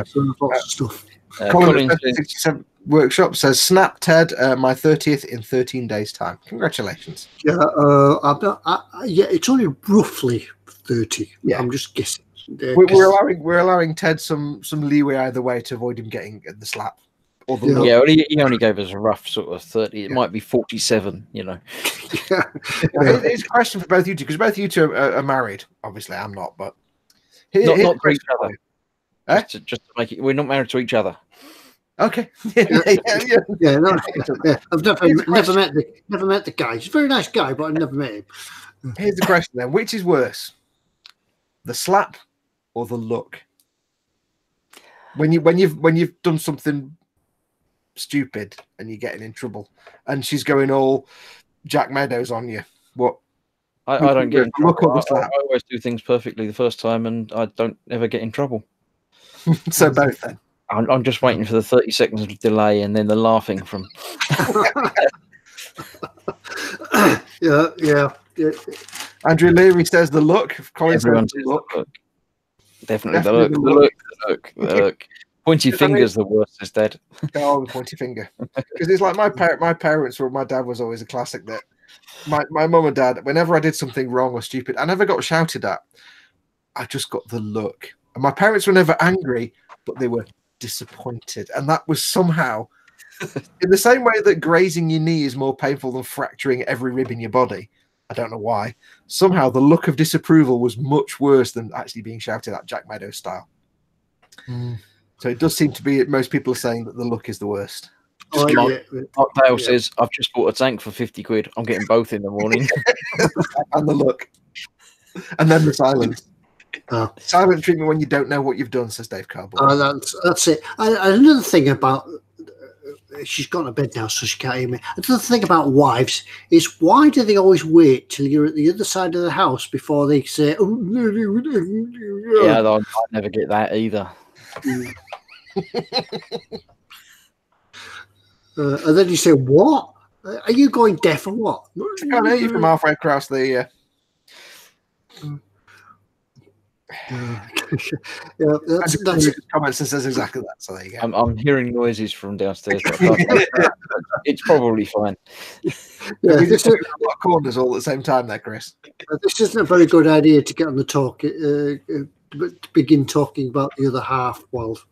of stuff. Colin 67 Workshop says, "Snap Ted, my 30th in 13 days' time. Congratulations." Yeah, it's only roughly 30. Yeah, I'm just guessing. We're allowing Ted some leeway either way to avoid him getting the slap. Or the well, he only gave us a rough sort of 30. It might be 47. It's a question for both you two because both you two are married. Obviously, I'm not, but not to each other. Just to make it, we're not married to each other. Okay. I've never met the guy. He's a very nice guy, but I've never met him. Here's the question then: which is worse, the slap or the look? When you've done something stupid and you're getting in trouble, and she's going all Jack Meadows on you. What? I don't get in trouble. I always do things perfectly the first time, and I don't ever get in trouble. So both then. I'm just waiting for the 30 seconds of delay and then the laughing from. Yeah. Andrew Leary says the look. Everyone says the look. Definitely the look. Pointy finger's the worst, is dead. Oh, the pointy finger. Because it's like my parents or my dad was always a classic that my mum and dad, whenever I did something wrong or stupid, I never got shouted at. I just got the look. And my parents were never angry, but they were disappointed. And that was somehow, in the same way that grazing your knee is more painful than fracturing every rib in your body, I don't know why. Somehow the look of disapproval was much worse than actually being shouted at Jack Meadows style. So it does seem to be most people are saying that the look is the worst. Mark Dale says, I've just bought a tank for 50 quid. I'm getting both in the morning. And the look. And then the silence. Silent treatment when you don't know what you've done, says Dave Carboy. That's it. Another thing about she's gone to bed now, so she can't hear me. Another thing about wives is why do they always wait till you're at the other side of the house before they say, Yeah, I never get that either. And then you say, what? Are you going deaf or what? I can't hear you from halfway across the... Yeah, that's it. Comments and says exactly that. So there you go. I'm hearing noises from downstairs. It's probably fine. Yeah, we just a lot of corners all at the same time there, Chris. This isn't a very good idea to get on the talk. To begin talking about the other half while it's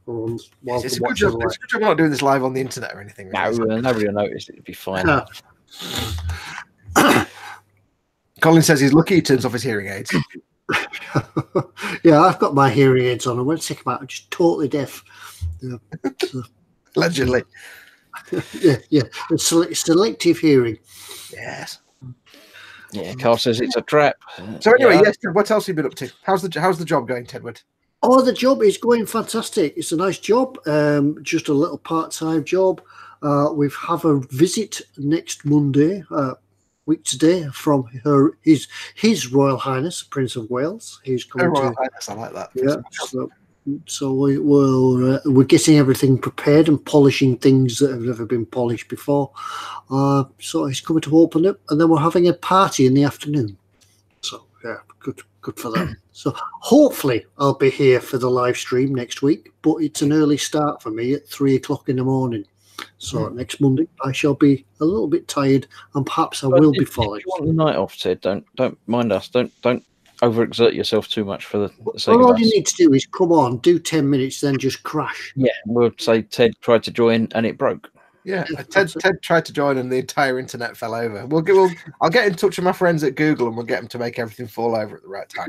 a good job. It's a good job I'm not doing this live on the internet or anything. Really. No, nobody will notice. It'd be fine. Colin says he's lucky he turns off his hearing aids. Yeah, I've got my hearing aids on. I won't take them out. I'm just totally deaf. Yeah, so. Allegedly. Yeah. Selective hearing. Yes. Yeah, Carl says it's a trap. So anyway, yes, Ted, what else have you been up to? How's the job going, Tedward? Oh, the job is going fantastic. It's a nice job. Just a little part-time job. We have a visit next Monday, week today, from his Royal Highness Prince of Wales. He's coming. Royal Highness, I like that. Yeah. So we're getting everything prepared and polishing things that have never been polished before. So he's coming to open it, and then we're having a party in the afternoon. So yeah, good for that. So hopefully I'll be here for the live stream next week, but it's an early start for me at 3 o'clock in the morning. So next Monday I shall be a little bit tired, and perhaps I will be following. If you want the night off, Ted, don't mind us. Don't overexert yourself too much for the sake of all us. you need to do is come on, do 10 minutes, then just crash. Yeah, we'll say Ted tried to join and it broke. Yeah, Ted tried to join and the entire internet fell over. I'll get in touch with my friends at Google and we'll get them to make everything fall over at the right time.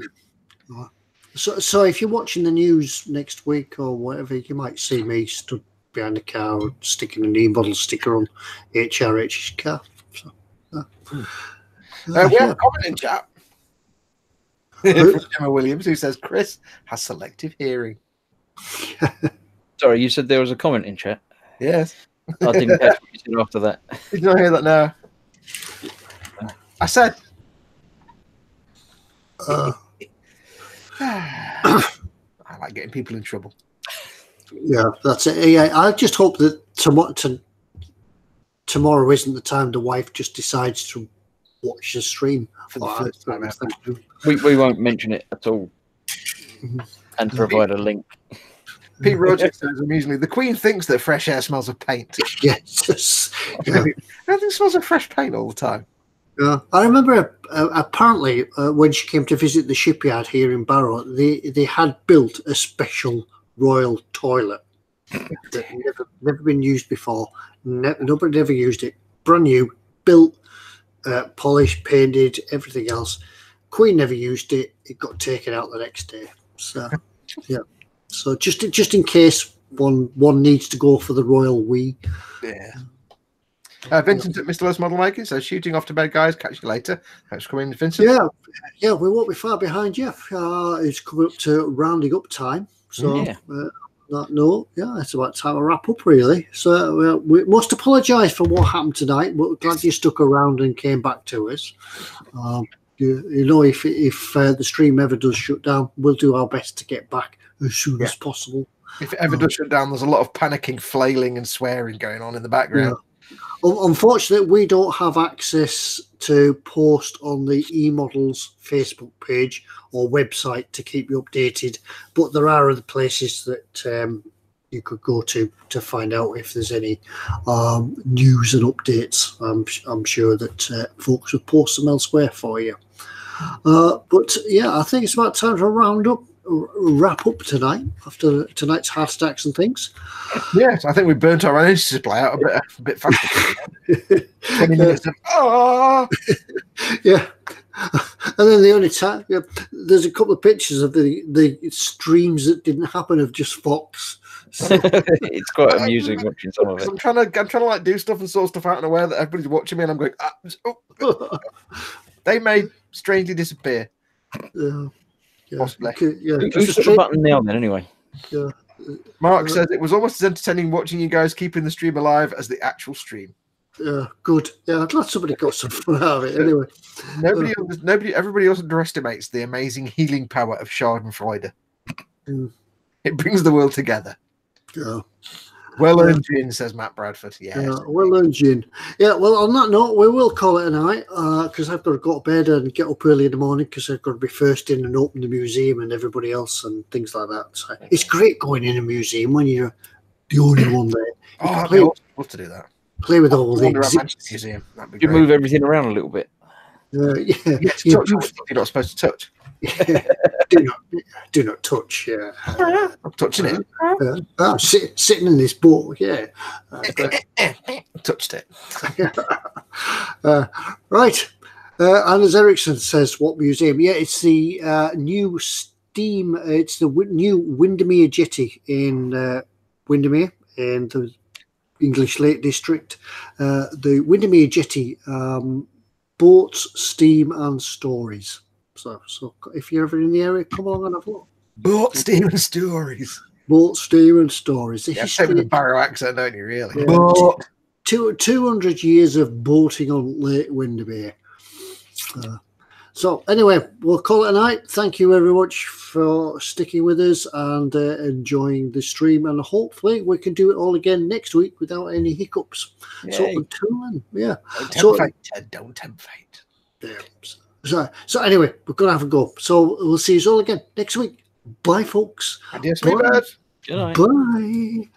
So if you're watching the news next week or whatever, you might see me stood behind a car sticking an eModels sticker on HRH's car. So, we have a comment in chat. From Gemma Williams, who says Chris has selective hearing. Sorry, you said there was a comment in chat. Yes. I didn't catch what you said after that. Did you not hear that now? I said. I like getting people in trouble. Yeah, that's it. Yeah, I just hope that tomorrow isn't the time the wife just decides to watch the stream for the first time ever. We won't mention it at all and provide a link. Pete Rogers says amusingly, the Queen thinks that fresh air smells of paint. Yes. Yeah. Everything smells of fresh paint all the time. Yeah, I remember apparently when she came to visit the shipyard here in Barrow, they had built a special royal toilet that never been used before. Nobody ever used it. Brand new, built, polished, painted, everything else. Queen never used it. It got taken out the next day. So yeah. So just in case one needs to go for the royal wee. Yeah. Vincent at Mr. Lowe's Model Making says, shooting off to bed, guys. Catch you later. Thanks for coming in, Vincent. Yeah, we won't be far behind you. It's coming up to rounding up time. So, it's about time to wrap up, really. So, we must apologise for what happened tonight. We're glad you stuck around and came back to us. If the stream ever does shut down, we'll do our best to get back as soon as possible. If it ever does shut down, there's a lot of panicking, flailing and swearing going on in the background. Yeah. Unfortunately, we don't have access to post on the eModels Facebook page or website to keep you updated, but there are other places that you could go to find out if there's any news and updates. I'm sure that folks will post them elsewhere for you. But yeah, I think it's about time to wrap up tonight after tonight's heart attacks and things. Yes, I think we burnt our energy supply out a bit faster. 20 minutes of Yeah. And then the only time there's a couple of pictures of the streams that didn't happen of just Fox. So, It's quite amusing watching some of it. I'm trying to like do stuff and sort stuff out in a way that everybody's watching me, and I'm going, they may strangely disappear. Possibly. Who's got the button now then, anyway? Yeah. Mark says it was almost as entertaining watching you guys keeping the stream alive as the actual stream. Yeah, good. Yeah, I'm glad somebody got some fun out of it. Anyway, everybody else underestimates the amazing healing power of Schadenfreude. It brings the world together. Yeah. Well earned gin, says Matt Bradford. Yeah, well earned gin. Yeah, well, on that note, we will call it a night because I've got to go to bed and get up early in the morning because I've got to be first in and open the museum and everybody else and things like that. So it's great going in a museum when you're the only one there. I'd love to do that. Play with all the exhibits. Museum. That'd be You great. move everything around a little bit. Yeah. You're not supposed to touch. Do not touch. Yeah, I'm touching it. I'm sitting in this boat. Yeah, touched it. Right. Anders Ericsson says, "What museum?" Yeah, it's the new steam. It's the new Windermere Jetty in Windermere in the English Lake District. The Windermere Jetty, boats, steam, and stories. So if you're ever in the area, come along and have a look. Boat, steam, and stories. Boat, steam, and stories. The history with a Barrow accent, don't you? Really? Yeah, 200 years of boating on Lake Windermere. So anyway, we'll call it a night. Thank you very much for sticking with us and enjoying the stream. And hopefully we can do it all again next week without any hiccups. Yay. So until then, yeah. Don't tempt fate. Yeah. So anyway, we're going to have a go. So we'll see you all again next week. Bye, folks. Adios, bye. Good night. Bye.